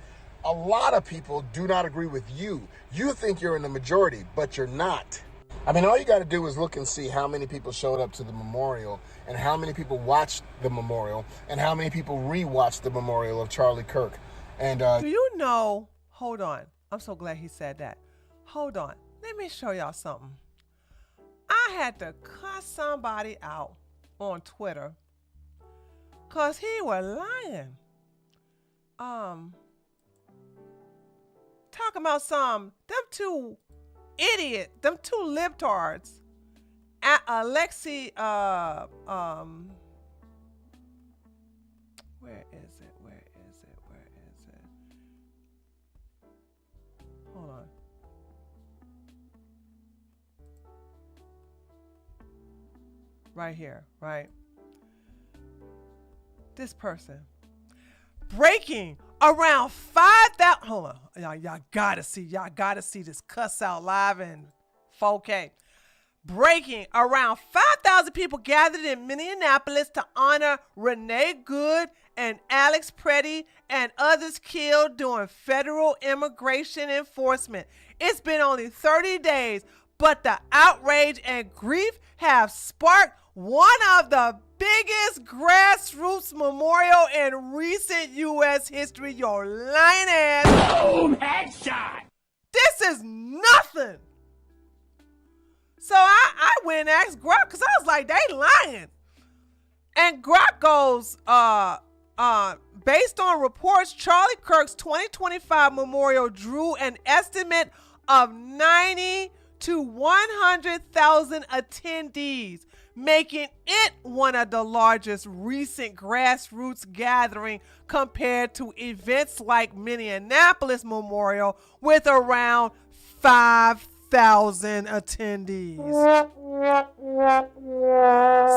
a lot of people do not agree with you. You think you're in the majority, but you're not. I mean, all you got to do is look and see how many people showed up to the memorial and how many people watched the memorial and how many people rewatched the memorial of Charlie Kirk. And do you know, hold on. I'm so glad he said that. Hold on. Let me show y'all something. I had to cuss somebody out on Twitter because he was lying. Talking about them two idiots, them two libtards, Alexei, where is it? Hold on. Right here, right? This person. Breaking around 5,000. Hold on. Y'all gotta see this cuss out live in 4K. Breaking around 5,000 people gathered in Minneapolis to honor Renee Good and Alex Preddy and others killed during federal immigration enforcement. It's been only 30 days, but the outrage and grief have sparked one of the biggest grassroots memorial in recent U.S. history. Your lying ass. Boom! Headshot! This is nothing. So I went and asked Grok because I was like, they lying. And Grok goes, based on reports, Charlie Kirk's 2025 memorial drew an estimate of 90 to 100,000 attendees, making it one of the largest recent grassroots gathering compared to events like Minneapolis Memorial with around 5,000 attendees.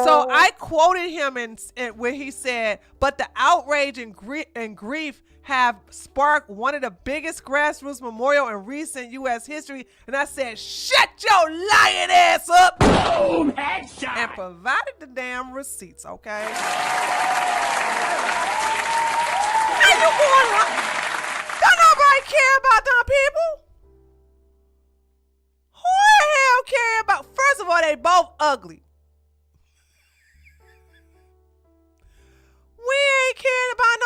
So I quoted him where he said, but the outrage and grief have sparked one of the biggest grassroots memorial in recent U.S. history. And I said, shut your lying ass up. Boom! Headshot! And provided the damn receipts, okay? How you going on? Don't nobody care about them people. Who the hell care about? First of all, they both ugly. We ain't caring about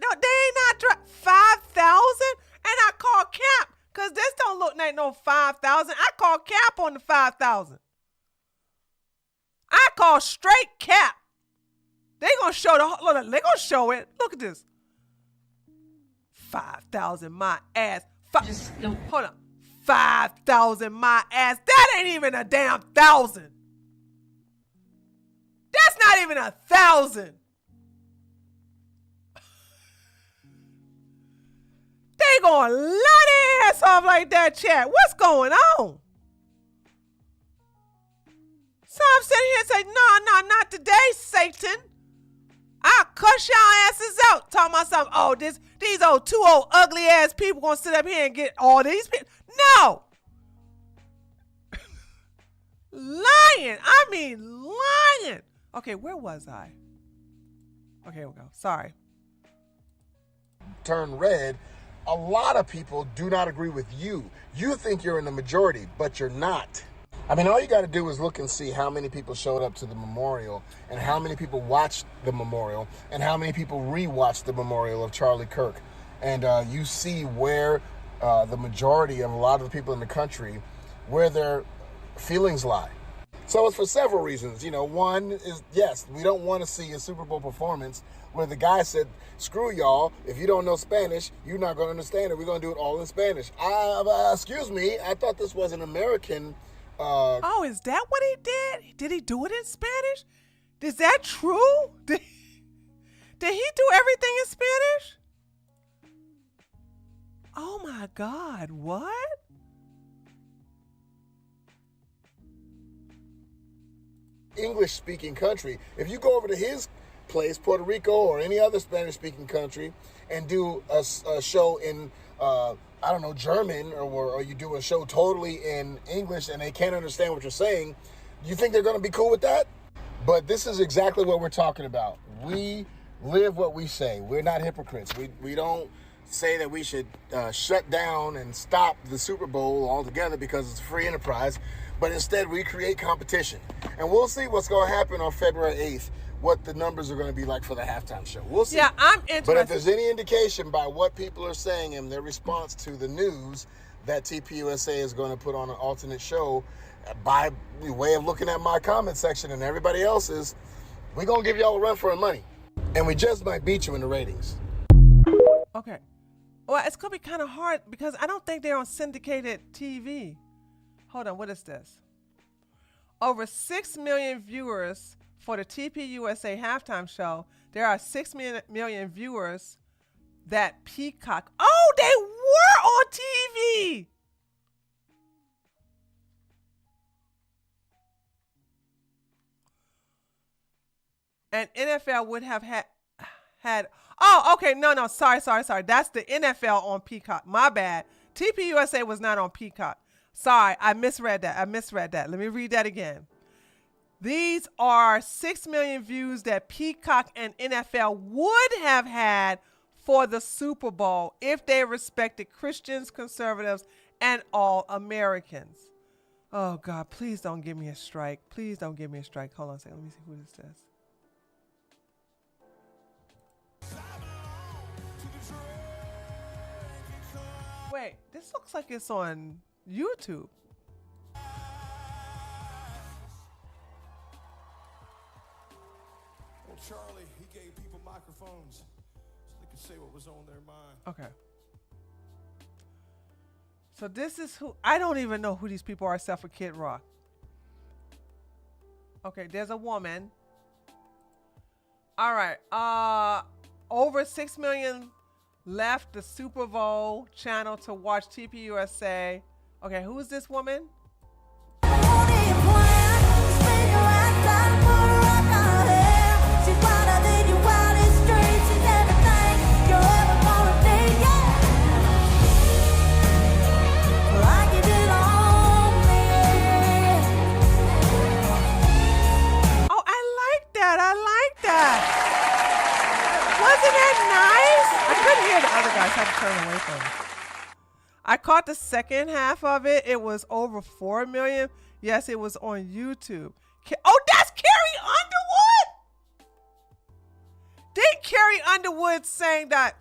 no, they ain't not 5,000. And I call cap, because this don't look like no 5,000. I call cap on the 5,000. I call straight cap. They gonna show they gonna show it. Look at this. 5,000 my ass. Hold on. 5,000 my ass. That ain't even a damn 1,000. That's not even 1,000. They gonna lie their ass off like that, chat. What's going on? So I'm sitting here and say, no, not today, Satan. I'll cuss y'all asses out. Talking about something, these two old ugly ass people gonna sit up here and get all these people. No. Lying. I mean lying. Okay, where was I? Okay, here we go. Sorry. Turn red. A lot of people do not agree with you. You think you're in the majority, but you're not. I mean, all you got to do is look and see how many people showed up to the memorial and how many people watched the memorial and how many people rewatched the memorial of Charlie Kirk. And you see where the majority of a lot of the people in the country, where their feelings lie. So it's for several reasons. One is, yes, we don't want to see a Super Bowl performance where the guy said, screw y'all, if you don't know Spanish, you're not going to understand it. We're going to do it all in Spanish. Excuse me, I thought this was an American... is that what he did? Did he do it in Spanish? Is that true? Did he do everything in Spanish? Oh my God, what? English-speaking country. If you go over to his place, Puerto Rico or any other Spanish-speaking country, and do a show in, German, or you do a show totally in English and they can't understand what you're saying, you think they're going to be cool with that? But this is exactly what we're talking about. We live what we say. We're not hypocrites. We don't say that we should shut down and stop the Super Bowl altogether because it's a free enterprise, but instead we create competition. And we'll see what's going to happen on February 8th, what the numbers are going to be like for the halftime show. We'll see. Yeah, I'm interested. But if there's any indication by what people are saying and their response to the news that TPUSA is going to put on an alternate show, by way of looking at my comment section and everybody else's, we're going to give y'all a run for our money. And we just might beat you in the ratings. Okay. Well, it's going to be kind of hard because I don't think they're on syndicated TV. Hold on, what is this? Over 6 million viewers for the TPUSA halftime show. There are 6 million viewers that Peacock. Oh, they were on TV. And NFL would have had. Oh, okay. No. Sorry. That's the NFL on Peacock. My bad. TPUSA was not on Peacock. Sorry, I misread that. Let me read that again. These are 6 million views that Peacock and NFL would have had for the Super Bowl if they respected Christians, conservatives, and all Americans. Oh, God, please don't give me a strike. Please don't give me a strike. Hold on a second. Let me see who this is. Wait, this looks like it's on YouTube. Well, Charlie, he gave people microphones so they could say what was on their mind. Okay. So this is who, I don't even know who these people are except for Kid Rock. Okay, there's a woman. All right. Over 6 million left the Super Bowl channel to watch TPUSA. Okay, who is this woman? I caught the second half of it. It was over 4 million. Yes, it was on YouTube. Oh, that's Carrie Underwood. Did Carrie Underwood saying that?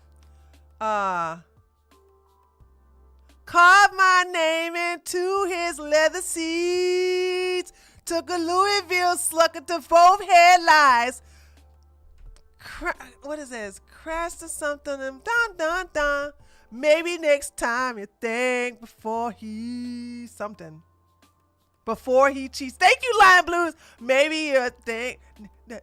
Carved my name into his leather seats. Took a Louisville slugger to both headlights. What is this? Crashed or something. Dun dun dun. Maybe next time you think before he something. Before he cheats. Thank you, Lion Blues. Maybe you think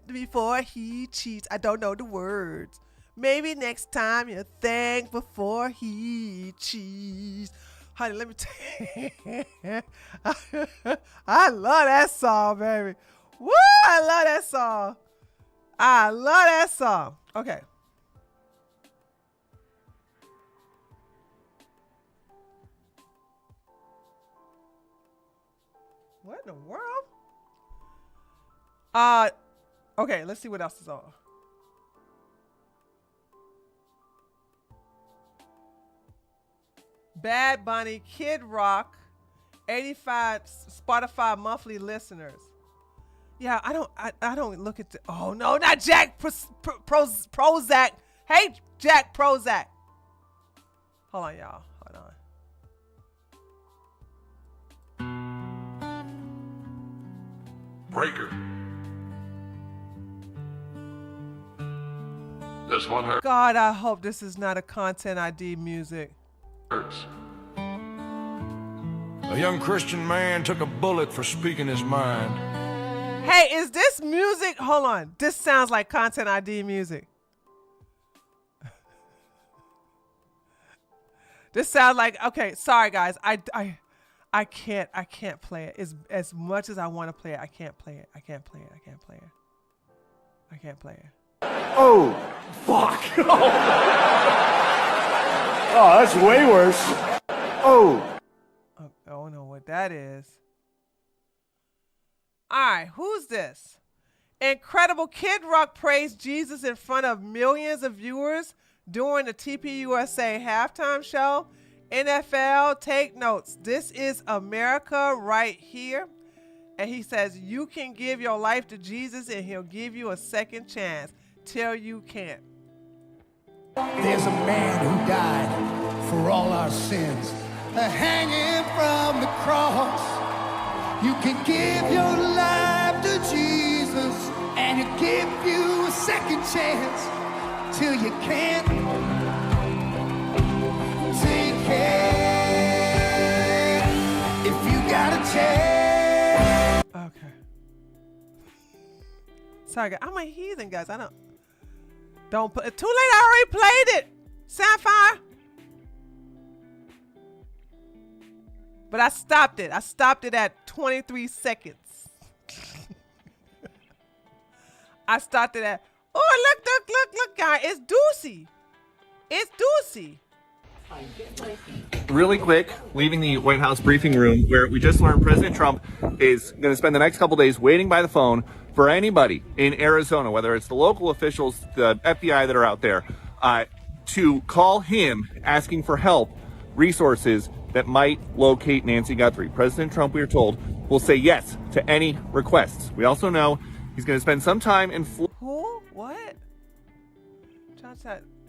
before he cheats. I don't know the words. Maybe next time you think before he cheats. Honey, let me tell you. I love that song, baby. Woo! I love that song. I love that song. Okay. What in the world? Okay, let's see what else is on. Bad Bunny, Kid Rock, 85 Spotify monthly listeners. Yeah, I don't look at the, oh no, not Jack Prozac. Hey, Jack Prozac. Hold on, y'all. Hold on. Breaker. This one hurts. God, I hope this is not a content ID music. A young Christian man took a bullet for speaking his mind. Hey, is this music? Hold on. This sounds like content ID music. This sounds like, okay, sorry guys. I can't play it. As much as I want to play it, I can't play it. I can't play it. Oh, fuck. Oh, that's way worse. Oh. I don't know what that is. All right, who's this? Incredible Kid Rock praised Jesus in front of millions of viewers during the TPUSA halftime show. NFL, take notes. This is America right here. And he says, you can give your life to Jesus and he'll give you a second chance till you can't. There's a man who died for all our sins, hanging from the cross. You can give your life to Jesus and he'll give you a second chance till you can't take it if you got a chance. Okay. Sorry, guys. I'm a heathen, guys. Don't put it too late. I already played it. Sapphire. But I stopped it. I stopped it at 23 seconds. I stopped it at, oh, look, guys. It's Deucey. It's Deucey. Really quick, leaving the White House briefing room where we just learned President Trump is going to spend the next couple days waiting by the phone for anybody in Arizona, whether it's the local officials, the FBI that are out there, to call him asking for help, resources that might locate Nancy Guthrie. President Trump, we are told, will say yes to any requests. We also know he's going to spend some time in Florida. Who? What?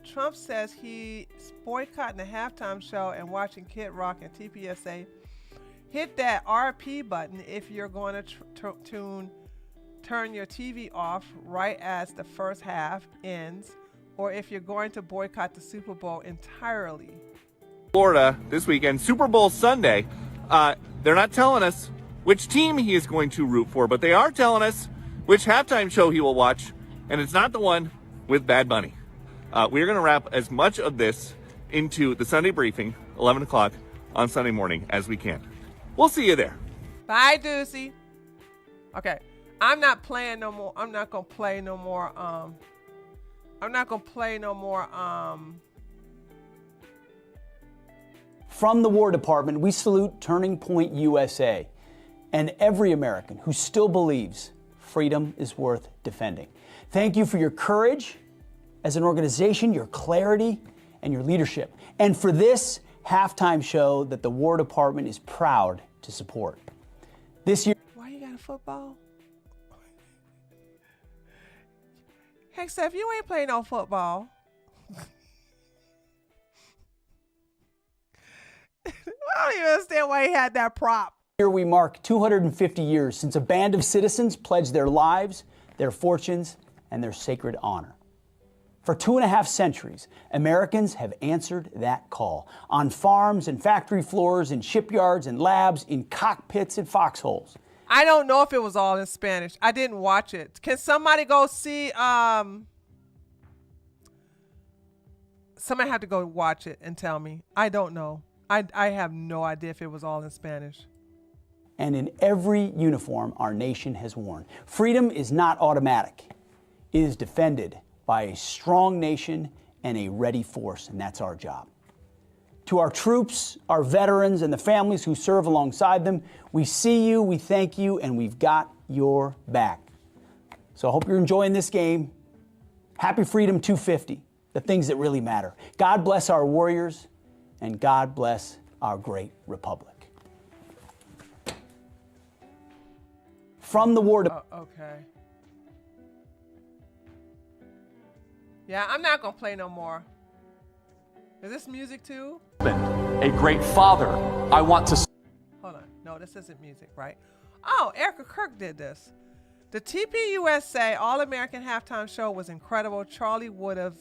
Trump says he's boycotting the halftime show and watching Kid Rock and TPUSA. Hit that RP button if you're going to turn your TV off right as the first half ends, or if you're going to boycott the Super Bowl entirely. Florida this weekend, Super Bowl Sunday. They're not telling us which team he is going to root for, but they are telling us which halftime show he will watch, and it's not the one with Bad Bunny. We're going to wrap as much of this into the Sunday briefing, 11 o'clock on Sunday morning, as we can. We'll see you there. Bye, Deucey. Okay, I'm not playing no more. I'm not going to play no more. From the War Department, we salute Turning Point USA and every American who still believes freedom is worth defending. Thank you for your courage as an organization, your clarity, and your leadership. And for this halftime show that the War Department is proud to support. This year... Why you got a football? Heck, Steph, you ain't playing no football. I don't even understand why he had that prop. Here we mark 250 years since a band of citizens pledged their lives, their fortunes, and their sacred honor. For 2.5 centuries, Americans have answered that call on farms and factory floors, in shipyards and labs, in cockpits and foxholes. I don't know if it was all in Spanish. I didn't watch it. Can somebody go see? Somebody have to go watch it and tell me. I don't know. I have no idea if it was all in Spanish. And in every uniform our nation has worn. Freedom is not automatic. It is defended by a strong nation and a ready force, and that's our job. To our troops, our veterans, and the families who serve alongside them, we see you, we thank you, and we've got your back. So I hope you're enjoying this game. Happy Freedom 250, the things that really matter. God bless our warriors, and God bless our great republic. From the War Department. Okay. Yeah, I'm not gonna play no more. Is this music too? A great father. I want to... Hold on. No, this isn't music, right? Oh, Erica Kirk did this. The TPUSA All-American Halftime Show was incredible. Charlie would have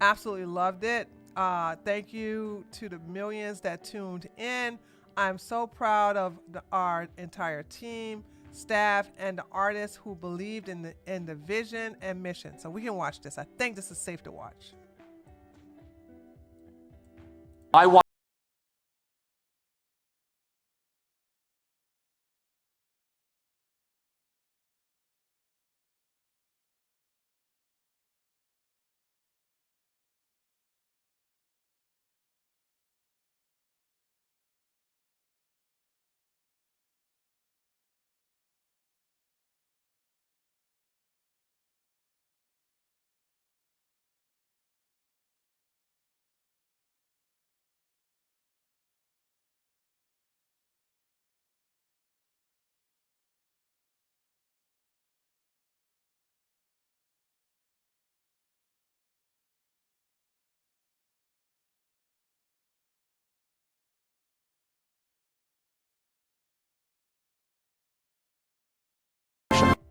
absolutely loved it. Thank you to the millions that tuned in. I'm so proud of our entire team, staff, and the artists who believed in the vision and mission. So we can watch this. I think this is safe to watch. I want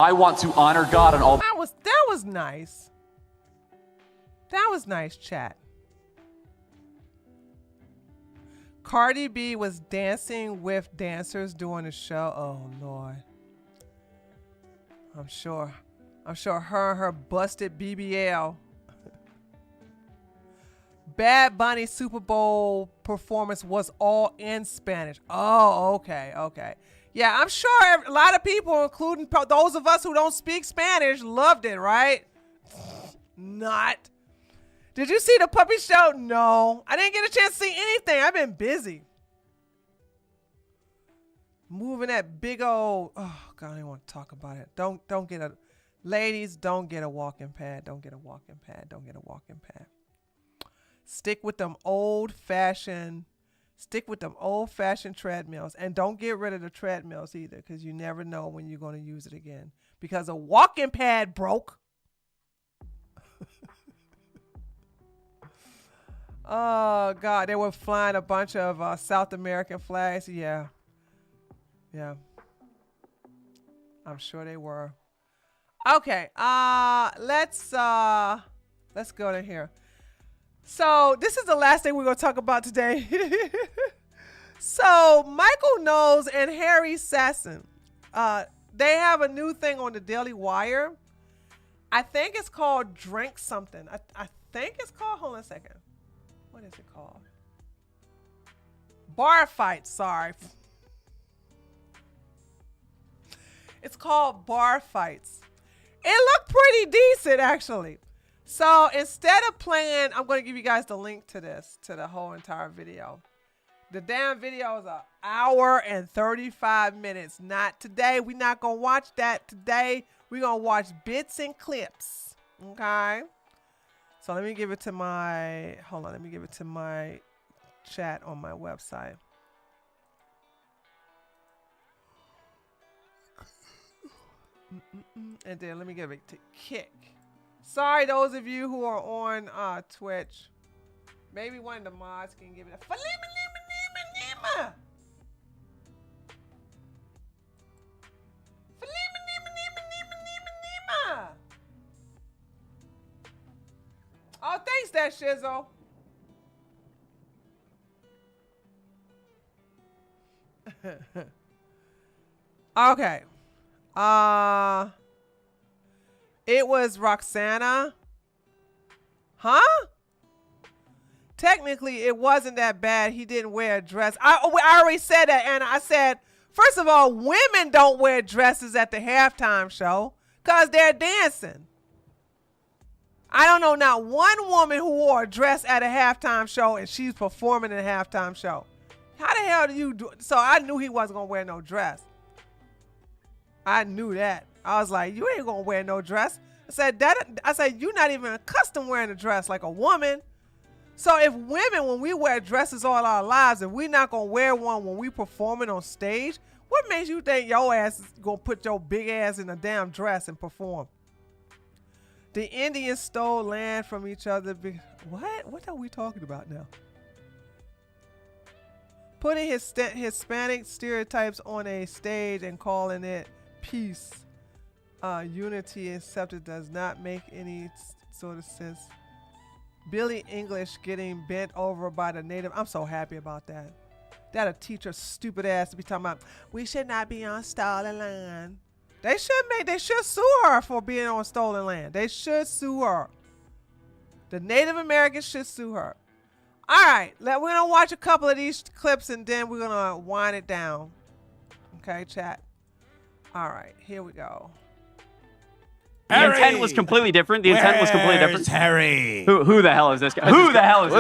I want to honor God and all. That was nice. That was nice, chat. Cardi B was dancing with dancers during the show. Oh Lord. I'm sure her and her busted BBL. Bad Bunny Super Bowl performance was all in Spanish. Oh, okay. Yeah, I'm sure a lot of people, including those of us who don't speak Spanish, loved it, right? Not. Did you see the puppy show? No. I didn't get a chance to see anything. I've been busy. Moving that big old, oh God, I don't want to talk about it. Don't get a, ladies, don't get a walking pad. Don't get a walking pad. Don't get a walking pad. Stick with them old-fashioned treadmills. And don't get rid of the treadmills either, because you never know when you're going to use it again. Because a walking pad broke. Oh, God. They were flying a bunch of South American flags. Yeah. I'm sure they were. Okay. Let's go to here. So this is the last thing we're going to talk about today. So Michael Knowles and Harry Sisson, they have a new thing on the Daily Wire. I think it's called Drink Something. I think it's called, hold on a second. What is it called? Bar Fights, sorry. It's called Bar Fights. It looked pretty decent, actually. So instead of playing, I'm going to give you guys the link to this, to the whole entire video. The damn video is 1 hour and 35 minutes. Not today. We're not going to watch that today. We're going to watch bits and clips. Okay? So let me give it to my, hold on. Let me give it to my chat on my website. And then let me give it to Kick. Sorry, those of you who are on Twitch. Maybe one of the mods can give it a Falima. Oh, thanks, that Shizzo. Okay. It was Roxana. Huh? Technically, it wasn't that bad. He didn't wear a dress. I already said that, Anna. I said, first of all, women don't wear dresses at the halftime show because they're dancing. I don't know not one woman who wore a dress at a halftime show and she's performing in a halftime show. How the hell do you do? So I knew he wasn't going to wear no dress. I knew that. I was like, you ain't gonna wear no dress. I said, you're not even accustomed wearing a dress like a woman. So if women, when we wear dresses all our lives, if we're not gonna wear one when we performing on stage, what makes you think your ass is gonna put your big ass in a damn dress and perform? The Indians stole land from each other. What are we talking about now? Putting Hispanic stereotypes on a stage and calling it peace, unity, accepted does not make any sort of sense. Billy English getting bent over by the native. I'm so happy about that. That'll teach her stupid ass to be talking about we should not be on stolen land. They should sue her for being on stolen land. They should sue her. The Native Americans should sue her. All right, we're gonna watch a couple of these clips and then we're gonna wind it down. Okay, chat. All right, here we go. The intent was completely different. Harry? Who the hell is this guy? Who the hell is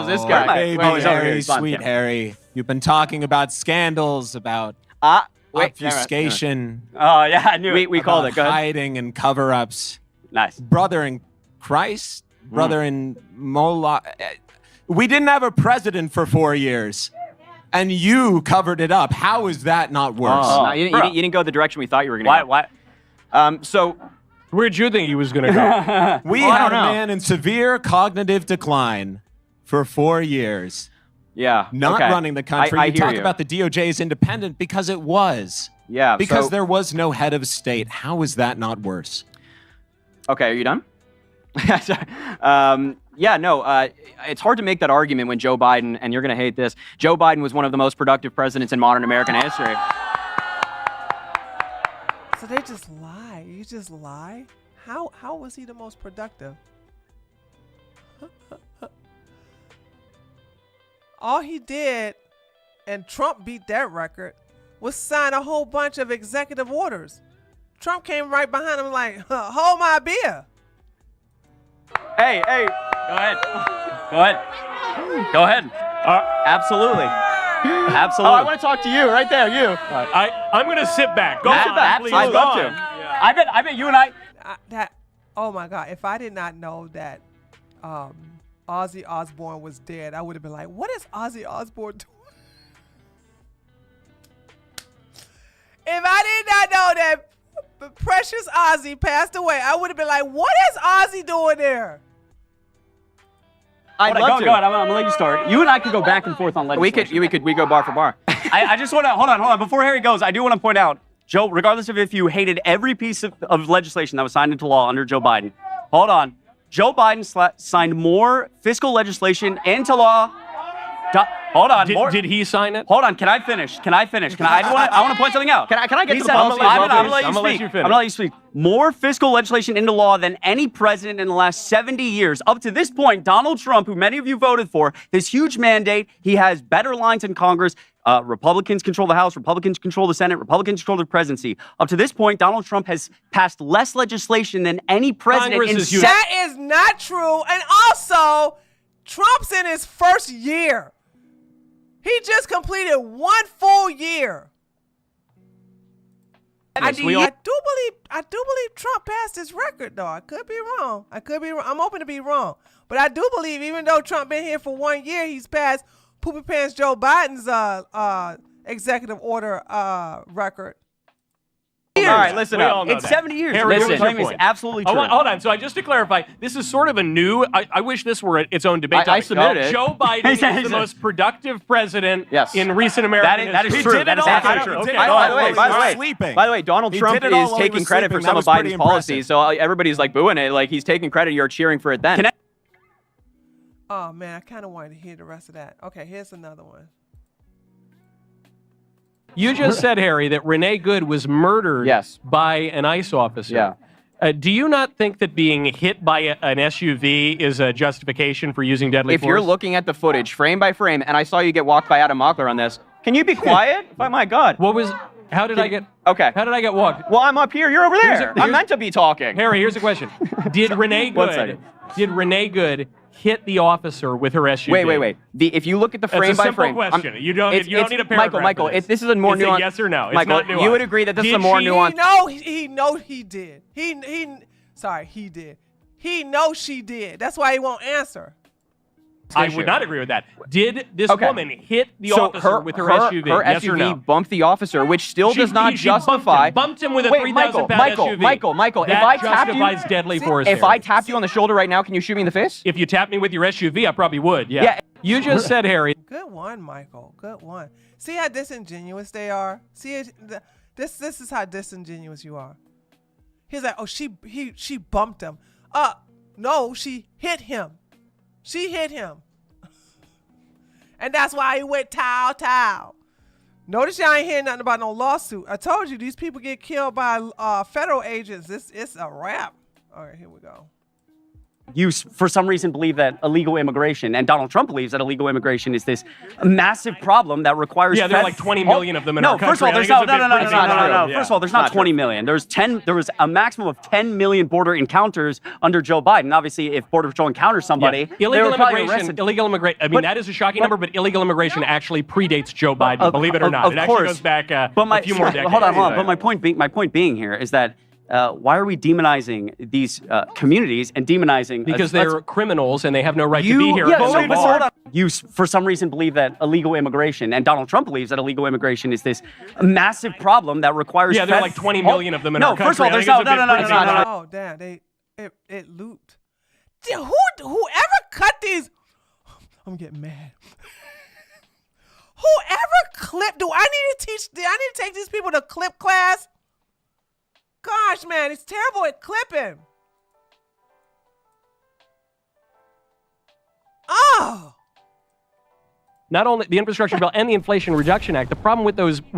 this guy? Baby Harry, sweet Harry. You've been talking about scandals, about obfuscation. Oh, yeah, I knew it. We called it. Go ahead. Hiding and cover-ups. Nice. Brother in Christ, brother in Mola. We didn't have a president for 4 years. And you covered it up. How is that not worse? No, you didn't go the direction we thought you were going to go. Why? So, where'd you think he was going to go? We had a man in severe cognitive decline for 4 years. Yeah. Not running the country. I you hear talk you. about the DOJ is independent because it was. Yeah. Because there was no head of state. How is that not worse? Okay, are you done? Yeah, no, it's hard to make that argument when Joe Biden, and you're going to hate this, Joe Biden was one of the most productive presidents in modern American history. So they just lie. You just lie? How was he the most productive? All he did, and Trump beat that record, was sign a whole bunch of executive orders. Trump came right behind him like, hold my beer. Hey, go ahead. Go ahead. Absolutely. Absolutely. Oh, I want to talk to you right there, you. I'm going to sit back. Go sit back, please. I'd love to. Yeah. I bet you and I... Oh my God, if I did not know that Ozzy Osbourne was dead, I would have been like, what is Ozzy Osbourne doing? If I did not know that precious Ozzy passed away, I would have been like, what is Ozzy doing there? I'd love to. Go ahead. I'm going to let you start. You and I could go back and forth on legislation. We go bar for bar. I just want to, hold on. Before Harry goes, I do want to point out, Joe, regardless of if you hated every piece of legislation that was signed into law under Joe Biden, hold on. Joe Biden signed more fiscal legislation into law. Hold on. Did he sign it? Hold on. Can I finish? I want to point something out. Can I get to the policy? I'm going to let you finish. I'm going to let you speak. More fiscal legislation into law than any president in the last 70 years. Up to this point, Donald Trump, who many of you voted for, this huge mandate, he has better lines in Congress. Republicans control the House, Republicans control the Senate, Republicans control the presidency. Up to this point, Donald Trump has passed less legislation than any president in That is not true. And also, Trump's in his first year. He just completed 1 full year. I do believe Trump passed his record, though. I could be wrong. I'm open to be wrong. But I do believe, even though Trump been here for 1 year, he's passed Poopy Pants Joe Biden's executive order record. All right, listen up. It's 70 years. Harry, Listen, claim is absolutely true. Hold on. So just to clarify, this is sort of a new, I wish this were its own debate topic. I submitted it. Joe Biden is the most productive president in recent American that history. is true. That is absolutely true. By the way, Donald Trump is taking credit for some of Biden's policies, so everybody's like booing it. Like he's taking credit, you're cheering for it then. Oh, man, I kind of wanted to hear the rest of that. Okay, here's another one. You just said, Harry, that Renee Good was murdered by an ICE officer. Yeah. Do you not think that being hit by an SUV is a justification for using deadly force? If you're looking at the footage frame by frame, and I saw you get walked by Adam Mockler on this, can you be quiet? Oh, my God. How did I get walked? Well, I'm up here. You're over there. I'm meant to be talking. Harry, here's a question. Did Renee Good hit the officer with her SUV? Wait. If you look at the frame by frame, question. You don't need a paragraph. Michael, this is a more nuanced. Yes or no? It's Michael, not nuanced. you would agree that this is a more nuanced. He did. He did. He knows she did. That's why he won't answer. I would not agree with that. Did this woman hit the officer with her SUV? Her yes SUV or no? bumped the officer, which still does not justify. Bumped him with a 3,000-pound SUV. Michael, that if I tapped justifies deadly force. If I tapped you on the shoulder right now, can you shoot me in the face? If you tapped me with your SUV, I probably would. Yeah. You just said, Harry. Good one, Michael. Good one. See how disingenuous they are. See, this is how disingenuous you are. He's like, oh, she bumped him. No, she hit him. She hit him. And that's why he went tow. Notice y'all ain't hearing nothing about no lawsuit. I told you, these people get killed by federal agents. It's a wrap. All right, here we go. You, for some reason, believe that illegal immigration, and Donald Trump believes that illegal immigration is this massive problem that requires... Yeah, there are like 20 million of them in our country. First of all, there's no. First of all, there's not 20 million. There was a maximum of 10 million border encounters under Joe Biden. Obviously, if Border Patrol encounters somebody, illegal immigration. I mean, that is a shocking number, but illegal immigration actually predates Joe Biden. Believe it or not, it actually goes back a few more decades. Hold on. But my point being here is that. Why are we demonizing these communities and demonizing... Because they're criminals and they have no right to be here. You, for some reason, believe that illegal immigration, and Donald Trump believes that illegal immigration is this massive problem that requires... Yeah, there are like 20 million of them in our country. First of all, there's no. Oh, damn, it looped. Whoever cut these... I'm getting mad. Do I need to take these people to clip class? Gosh, man, it's terrible at clipping. Oh. Not only the infrastructure bill and the Inflation Reduction Act, the problem with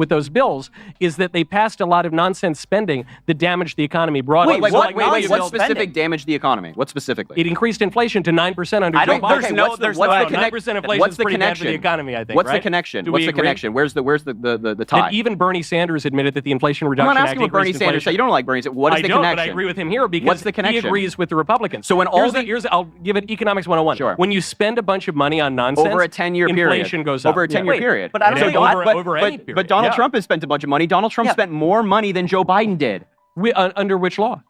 those bills is that they passed a lot of nonsense spending that damaged the economy broadly. Wait, what specific damaged the economy? What specifically? It increased inflation to 9% under Joe Biden. There's no 9% inflation is pretty bad for the economy, I think. What's the connection? What's the connection? Where's the tie? That even Bernie Sanders admitted that the Inflation Reduction Act. I'm not asking what Bernie Sanders said. You don't like Bernie Sanders. What is the connection? But I agree with him here because what's the connection? He agrees with the Republicans. So when I'll give it economics 101. Sure. When you spend a bunch of money on nonsense, over a 10-year period, inflation goes up. Over a 10-year period. But I don't think over any period. But Donald Trump has spent a bunch of money. Donald Trump spent more money than Joe Biden did. Under which law?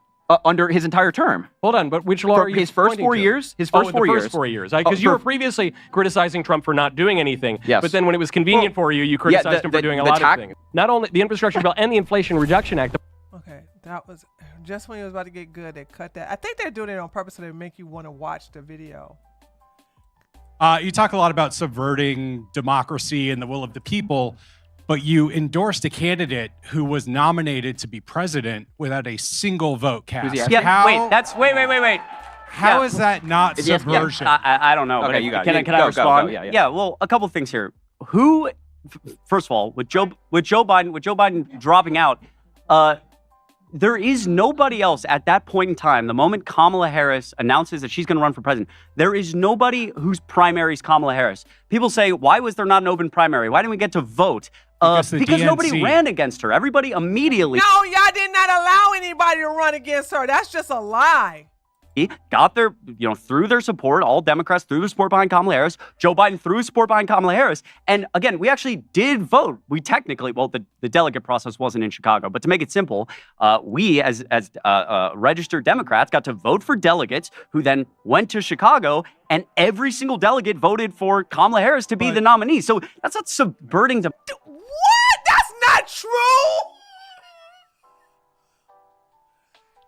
Under his entire term. Hold on, but which law are you his first 4 years? His first 4 years. First 4 years. Because you were previously criticizing Trump for not doing anything. Yes. But then when it was convenient for you, you criticized him for doing a lot of things. Not only the infrastructure bill and the Inflation Reduction Act. Okay, that was just when it was about to get good. They cut that. I think they're doing it on purpose so they make you want to watch the video. You talk a lot about subverting democracy and the will of the people, but you endorsed a candidate who was nominated to be president without a single vote cast. Wait. How is that not subversion? I don't know. Okay, you got it. Can I respond? Yeah, well, a couple things here. First of all, with Joe Biden dropping out, there is nobody else at that point in time. The moment Kamala Harris announces that she's going to run for president, there is nobody whose primary is Kamala Harris. People say, why was there not an open primary? Why didn't we get to vote? Because nobody ran against her. Everybody immediately. No, y'all did not allow anybody to run against her. That's just a lie. Got their, through their support, all Democrats threw their support behind Kamala Harris. Joe Biden threw his support behind Kamala Harris. And again, we actually did vote. We technically, the delegate process wasn't in Chicago, but to make it simple, we as registered Democrats got to vote for delegates who then went to Chicago, and every single delegate voted for Kamala Harris to be the nominee. So that's not subverting. What? That's not true.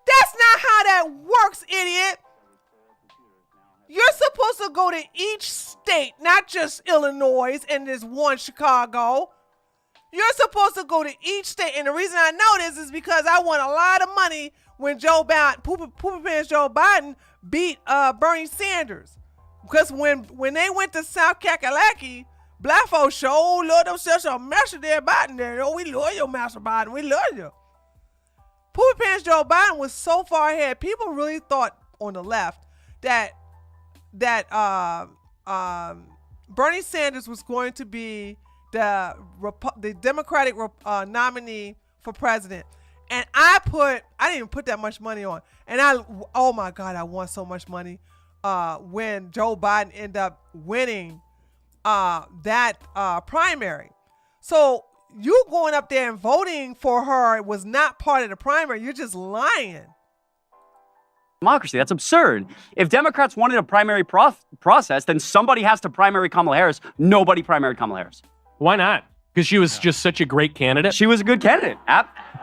That's not how that works, idiot. You're supposed to go to each state, not just Illinois and this one Chicago. You're supposed to go to each state. And the reason I know this is because I won a lot of money when Joe Biden, Poopy Pants Joe Biden, beat Bernie Sanders. Because when they went to South Kakalaki, black folks sure love themselves a Master there, Biden there. Oh, we love you, Master Biden. We love you. Poopy Pants Joe Biden was so far ahead. People really thought on the left that Bernie Sanders was going to be the Democratic nominee for president. And I didn't even put that much money on. And oh my God, I won so much money when Joe Biden ended up winning that primary. So you going up there and voting for her was not part of the primary. You're just lying. Democracy. That's absurd. If Democrats wanted a primary process, then somebody has to primary Kamala Harris. Nobody primaried Kamala Harris. Why not? Because she was just such a great candidate. She was a good candidate.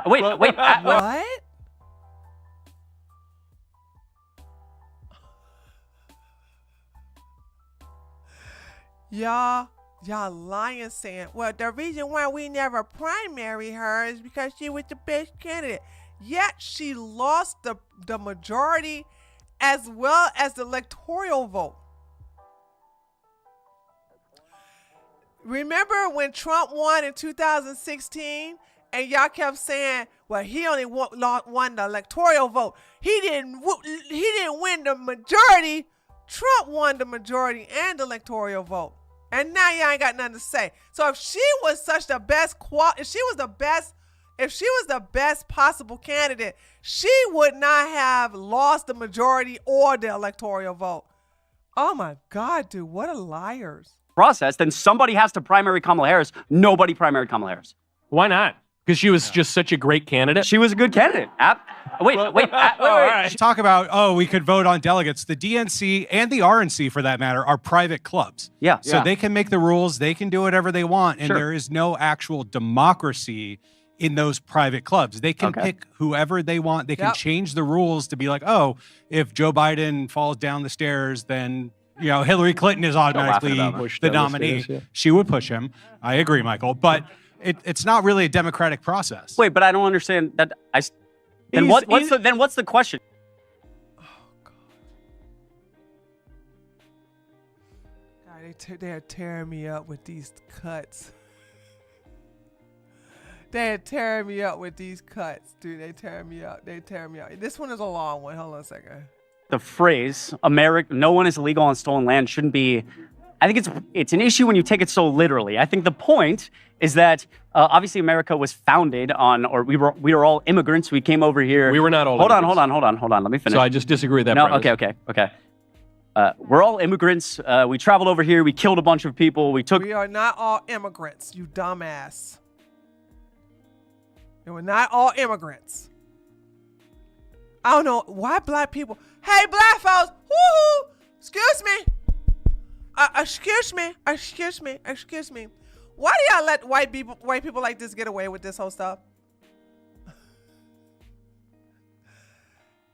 Wait. What? Y'all lying saying, well, the reason why we never primary her is because she was the best candidate. Yet she lost the majority as well as the electoral vote. Remember when Trump won in 2016 and y'all kept saying, well, he only won the electoral vote. He didn't win the majority. Trump won the majority and the electoral vote. And now y'all ain't got nothing to say. So if she was such the best, if she was the best possible candidate, she would not have lost the majority or the electoral vote. Oh my God, dude, what a liars. Process, then somebody has to primary Kamala Harris. Nobody primaried Kamala Harris. Why not? Because she was just such a great candidate. She was a good candidate. Wait. Talk about, we could vote on delegates. The DNC and the RNC, for that matter, are private clubs. Yeah. So they can make the rules. They can do whatever they want. And there is no actual democracy in those private clubs. They can pick whoever they want. They can change the rules to be like, if Joe Biden falls down the stairs, then Hillary Clinton is automatically Bush the down the nominee. stairs, yeah. She would push him. I agree, Michael. But it's not really a democratic process. Wait, but I don't understand that. Then what's the question? God, they're tearing me up with these cuts. They're tearing me up with these cuts, dude. They tearing me up. This one is a long one. Hold on a second. The phrase "no one is illegal on stolen land" shouldn't be. I think it's an issue when you take it so literally. I think the point is that obviously America was founded on, or we were all immigrants. We came over here. We were not all. Hold on. Let me finish. So I just disagree with that. No. premise. Okay. We're all immigrants. We traveled over here. We killed a bunch of people. We are not all immigrants, you dumbass. We're not all immigrants. I don't know why black people. Hey, black folks. Woohoo! Excuse me. Excuse me. Why do y'all let white people like this get away with this whole stuff?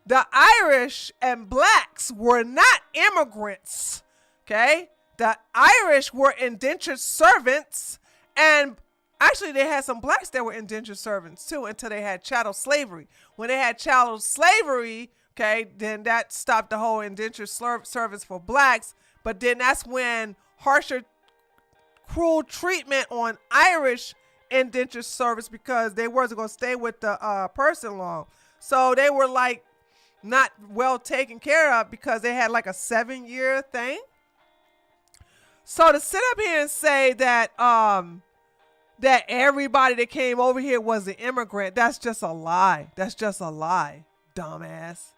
The Irish and blacks were not immigrants, okay? The Irish were indentured servants, and actually they had some blacks that were indentured servants too until they had chattel slavery. When they had chattel slavery, okay, then that stopped the whole indentured service for blacks, but then that's when harsher, cruel treatment on Irish indentured service because they wasn't going to stay with the person long. So they were like not well taken care of because they had like a 7-year thing. So to sit up here and say that that everybody that came over here was an immigrant, that's just a lie. That's just a lie, dumbass.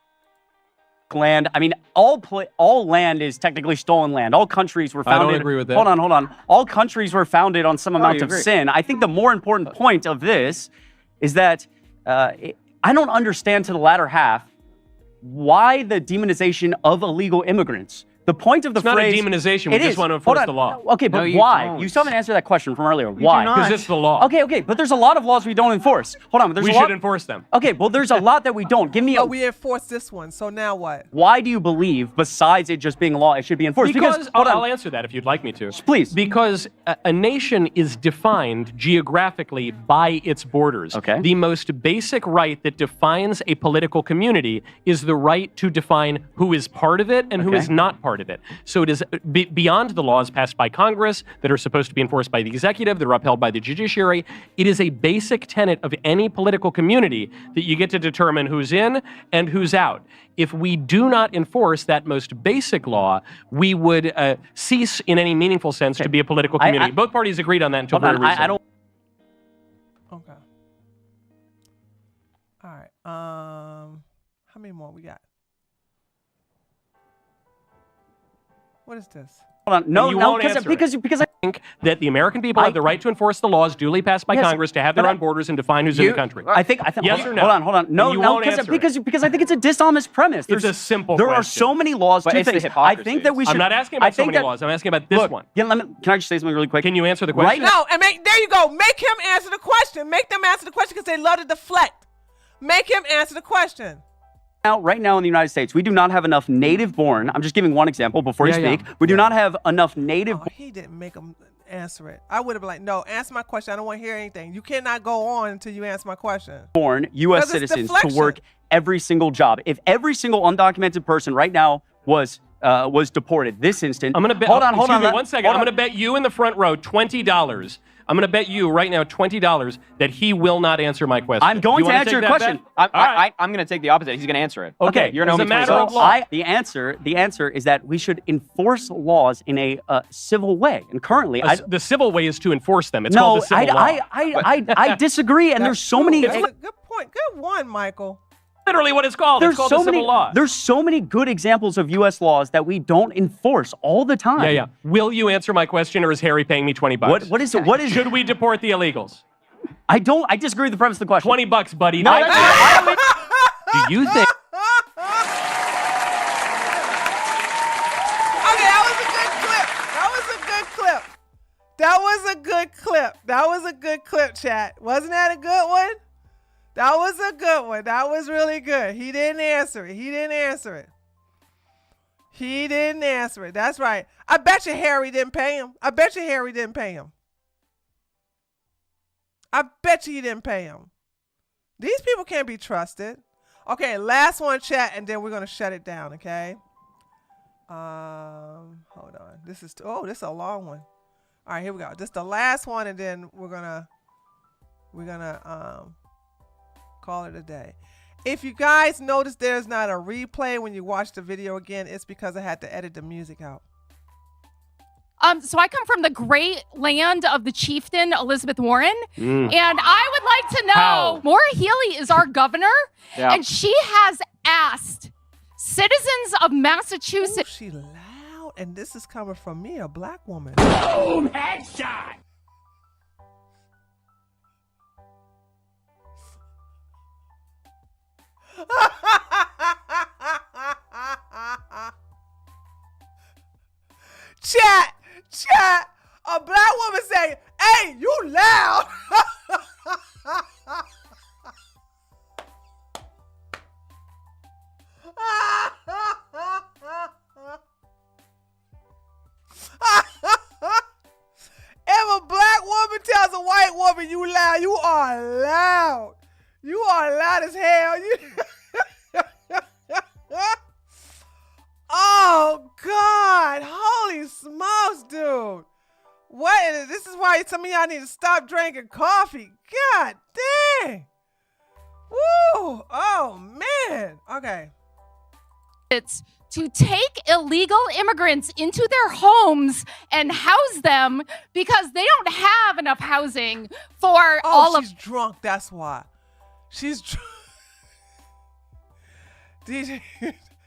Land. I mean, all land is technically stolen land. All countries were founded. I don't agree with that. Hold on. All countries were founded on some amount of sin. I think the more important point of this is that I don't understand to the latter half why the demonization of illegal immigrants. The point of the phrase... It's not a demonization. We just want to enforce the law. Okay, but why? You still haven't answered that question from earlier. Why? Because it's the law. Okay, but there's a lot of laws we don't enforce. Hold on, we should enforce them. Okay, well, there's a lot that we don't. Give me But we enforce this one, so now what? Why do you believe, besides it just being a law, it should be enforced? Because I'll answer that if you'd like me to. Please. Because a nation is defined geographically by its borders. Okay. The most basic right that defines a political community is the right to define who is part of it and who is not part of it. So it is beyond the laws passed by Congress that are supposed to be enforced by the executive, that are upheld by the judiciary. It is a basic tenet of any political community that you get to determine who's in and who's out. If we do not enforce that most basic law, we would cease in any meaningful sense to be a political community. Both parties agreed on that until very recently. I don't... Okay. All right. How many more we got? What is this? Hold on. Because I think that the American people have the right to enforce the laws duly passed by Congress to have their own borders and define who's in the country. I think yes or no? Hold on. No, because I think it's a dishonest premise. It's a simple There question. are so many laws. Two things. I think that we should. I'm not asking about so many laws. I'm asking about this one. Can I just say something really quick? Can you answer the question? Right now, and there you go. Make him answer the question. Make them answer the question because they love to deflect. Make him answer the question. Right now in the United States, we do not have enough native-born. I'm just giving one example before you speak. We do not have enough native. Oh, he didn't make him answer it. I would have been like, no, answer my question. I don't want to hear anything. You cannot go on until you answer my question. Born U.S. citizens to work every single job. If every single undocumented person right now was deported this instant, I'm gonna bet. Hold on. 1 second. I'm gonna bet you in the front row $20. I'm going to bet you right now $20 that he will not answer my question. I'm going to answer your question. I'm going to take the opposite. He's going to answer it. Okay. You're as a matter of law. The answer is that we should enforce laws in a civil way. And currently, the civil way is to enforce them. It's called the civil law. I disagree. And there's so many. That's a good point. Good one, Michael. Literally what it's called. It's called the civil law. There's so many good examples of U.S. laws that we don't enforce all the time. Yeah. Will you answer my question, or is Harry paying me $20? What is it? Should we deport the illegals? I disagree with the premise of the question. $20, buddy. No, do you think? Okay, that was a good clip, chat. Wasn't that a good one? That was a good one. That was really good. He didn't answer it. He didn't answer it. That's right. I bet you Harry didn't pay him. I bet you Harry didn't pay him. I bet you he didn't pay him. These people can't be trusted. Okay, last one, chat, and then we're gonna shut it down. Okay. Hold on. This is a long one. All right, here we go. This is the last one, and then we're gonna call it a day. If you guys notice there's not a replay when you watch the video again, it's because I had to edit the music out. So I come from the great land of the chieftain, Elizabeth Warren. And I would like to know, Maura Healey is our governor, and she has asked citizens of Massachusetts. Ooh, she loud, and this is coming from me, a black woman. Boom! Headshot! Chat, a black woman say, hey, you loud. If a black woman tells a white woman you loud, you are loud. You are loud as hell. Oh, God. Holy smokes, dude. What is this? Is why some of y'all need to stop drinking coffee. God dang. Woo. Oh, man. Okay. It's to take illegal immigrants into their homes and house them because they don't have enough housing for all of... she's drunk. That's why. She's drunk.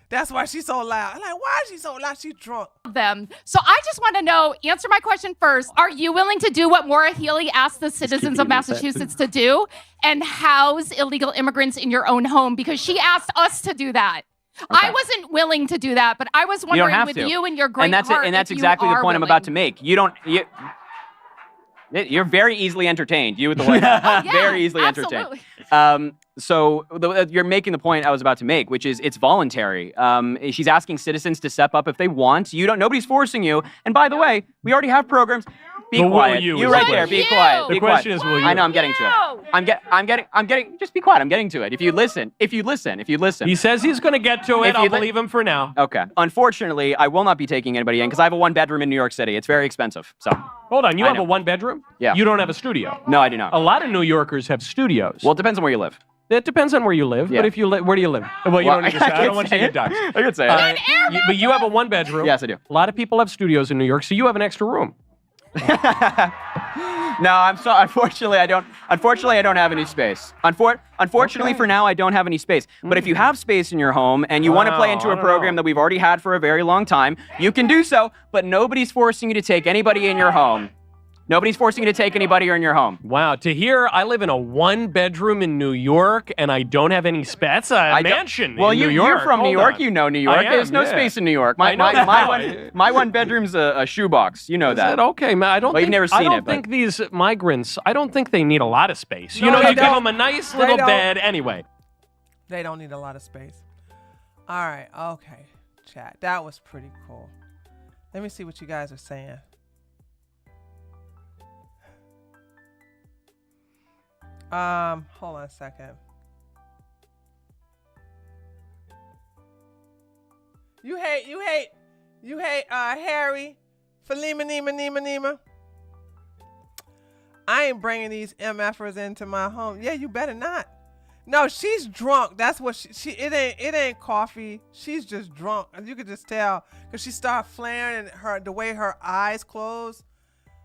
That's why she's so loud. I'm like, why is she so loud? She's drunk. Them. So I just want to know, answer my question first. Are you willing to do what Maura Healey asked the citizens of Massachusetts to do and house illegal immigrants in your own home? Because she asked us to do that. Okay. I wasn't willing to do that, but I was wondering with you and your great heart. And that's exactly the point I'm about to make. You're very easily entertained. You with the White House. Yeah, very easily absolutely. entertained. You're making the point I was about to make, which is it's voluntary. She's asking citizens to step up if they want. Nobody's forcing you. And by the way, we already have programs. Be quiet. You right there. Be quiet. The question is, will you? I know. I'm getting to it. I'm getting. Just be quiet. I'm getting to it. If you listen. He says he's going to get to it. I'll believe him for now. Okay. Unfortunately, I will not be taking anybody in because I have a 1-bedroom in New York City. It's very expensive. So. Hold on. You have a 1-bedroom? Yeah. You don't have a studio? No, I do not. A lot of New Yorkers have studios. Well, it depends on where you live. It depends on where you live. Yeah. But if you live, where do you live? Well, you don't need to say. I don't want you to die. I could say it. But you have a 1-bedroom. Yes, I do. A lot of people have studios in New York, so you have an extra room. No, I'm sorry. Unfortunately, I don't have any space. Unfortunately, for now, I don't have any space. But if you have space in your home and you want to play into a program that we've already had for a very long time, you can do so. But nobody's forcing you to take anybody in your home. Nobody's forcing you to take anybody in your home. Wow. To hear I live in a 1-bedroom in New York and I don't have any space. That's a mansion in New York. You're from New York. You know New York. There's no space in New York. My 1-bedroom's a shoebox. You know that. Okay, man. I don't think, you've never seen I don't think these migrants, I don't think they need a lot of space. You give them a nice little bed anyway. They don't need a lot of space. All right. Okay. Chat. That was pretty cool. Let me see what you guys are saying. Hold on a second. You hate Harry for Nima. I ain't bringing these MFers into my home. Yeah, you better not. No, she's drunk. That's what it ain't coffee. She's just drunk. And you could just tell because she started flaring and the way her eyes closed.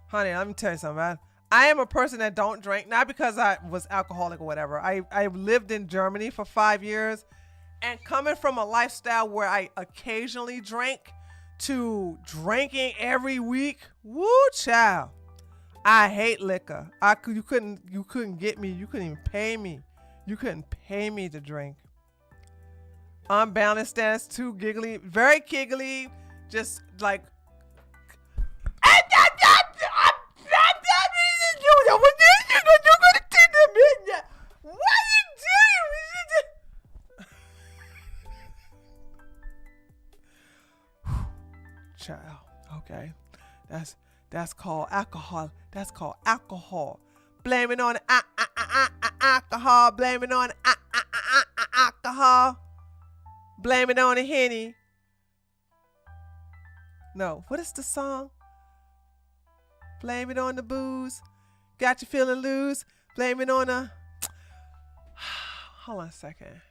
Honey, let me tell you something. I am a person that don't drink, not because I was alcoholic or whatever. I lived in Germany for 5 years, and coming from a lifestyle where I occasionally drank to drinking every week, woo, child. I hate liquor. You couldn't get me. You couldn't even pay me. You couldn't pay me to drink. Unbalanced stance, too giggly, very giggly, just like. child. Okay. That's called alcohol. That's called alcohol. Blame it on alcohol. Blame it on alcohol. Blame it on the Henny. No, what is the song? Blame it on the booze. Got you feeling loose. Blame it on the... Hold on a second.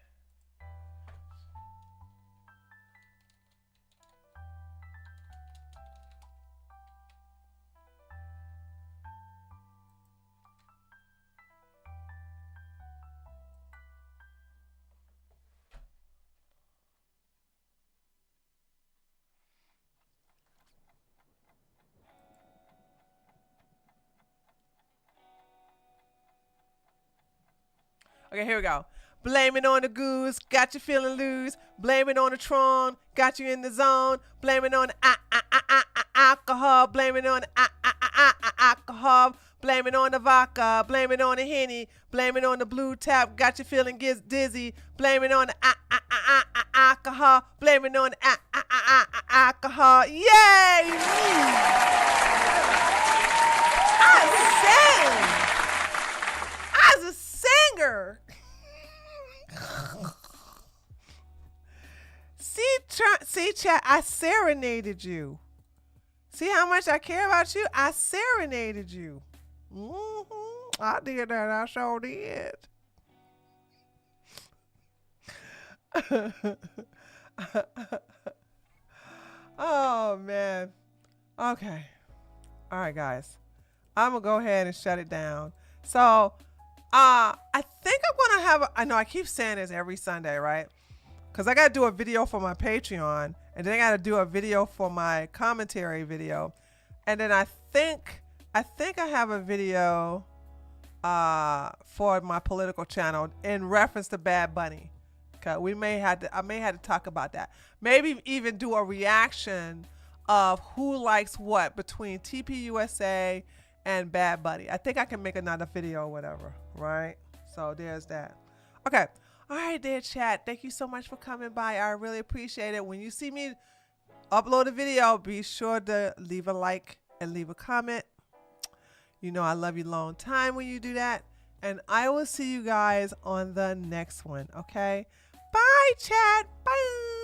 Okay, here we go. Blame it on the goose, got you feeling loose. Blame it on the Tron, got you in the zone. Blame it on the alcohol. Blame it on the alcohol. Blame it on the vodka. Blame it on the Henny. Blame it on the blue tap, got you feeling dizzy. Blame it on the alcohol. Blame it on the alcohol. Yay! I was a singer. See, chat, I serenaded you. See how much I care about you? I serenaded you. I did that. I sure did. Oh, man. Okay. All right, guys. I'm going to go ahead and shut it down. So, I think I'm going to have, I know I keep saying this every Sunday, right? Because I got to do a video for my Patreon, and then I got to do a video for my commentary video. And then I think I have a video for my political channel in reference to Bad Bunny. Okay, I may have to talk about that. Maybe even do a reaction of who likes what between TPUSA and Bad Bunny. I think I can make another video or whatever, right? So there's that. Okay. All right, there, chat. Thank you so much for coming by. I really appreciate it. When you see me upload a video, be sure to leave a like and leave a comment. You know I love you long time when you do that. And I will see you guys on the next one, okay? Bye, chat. Bye.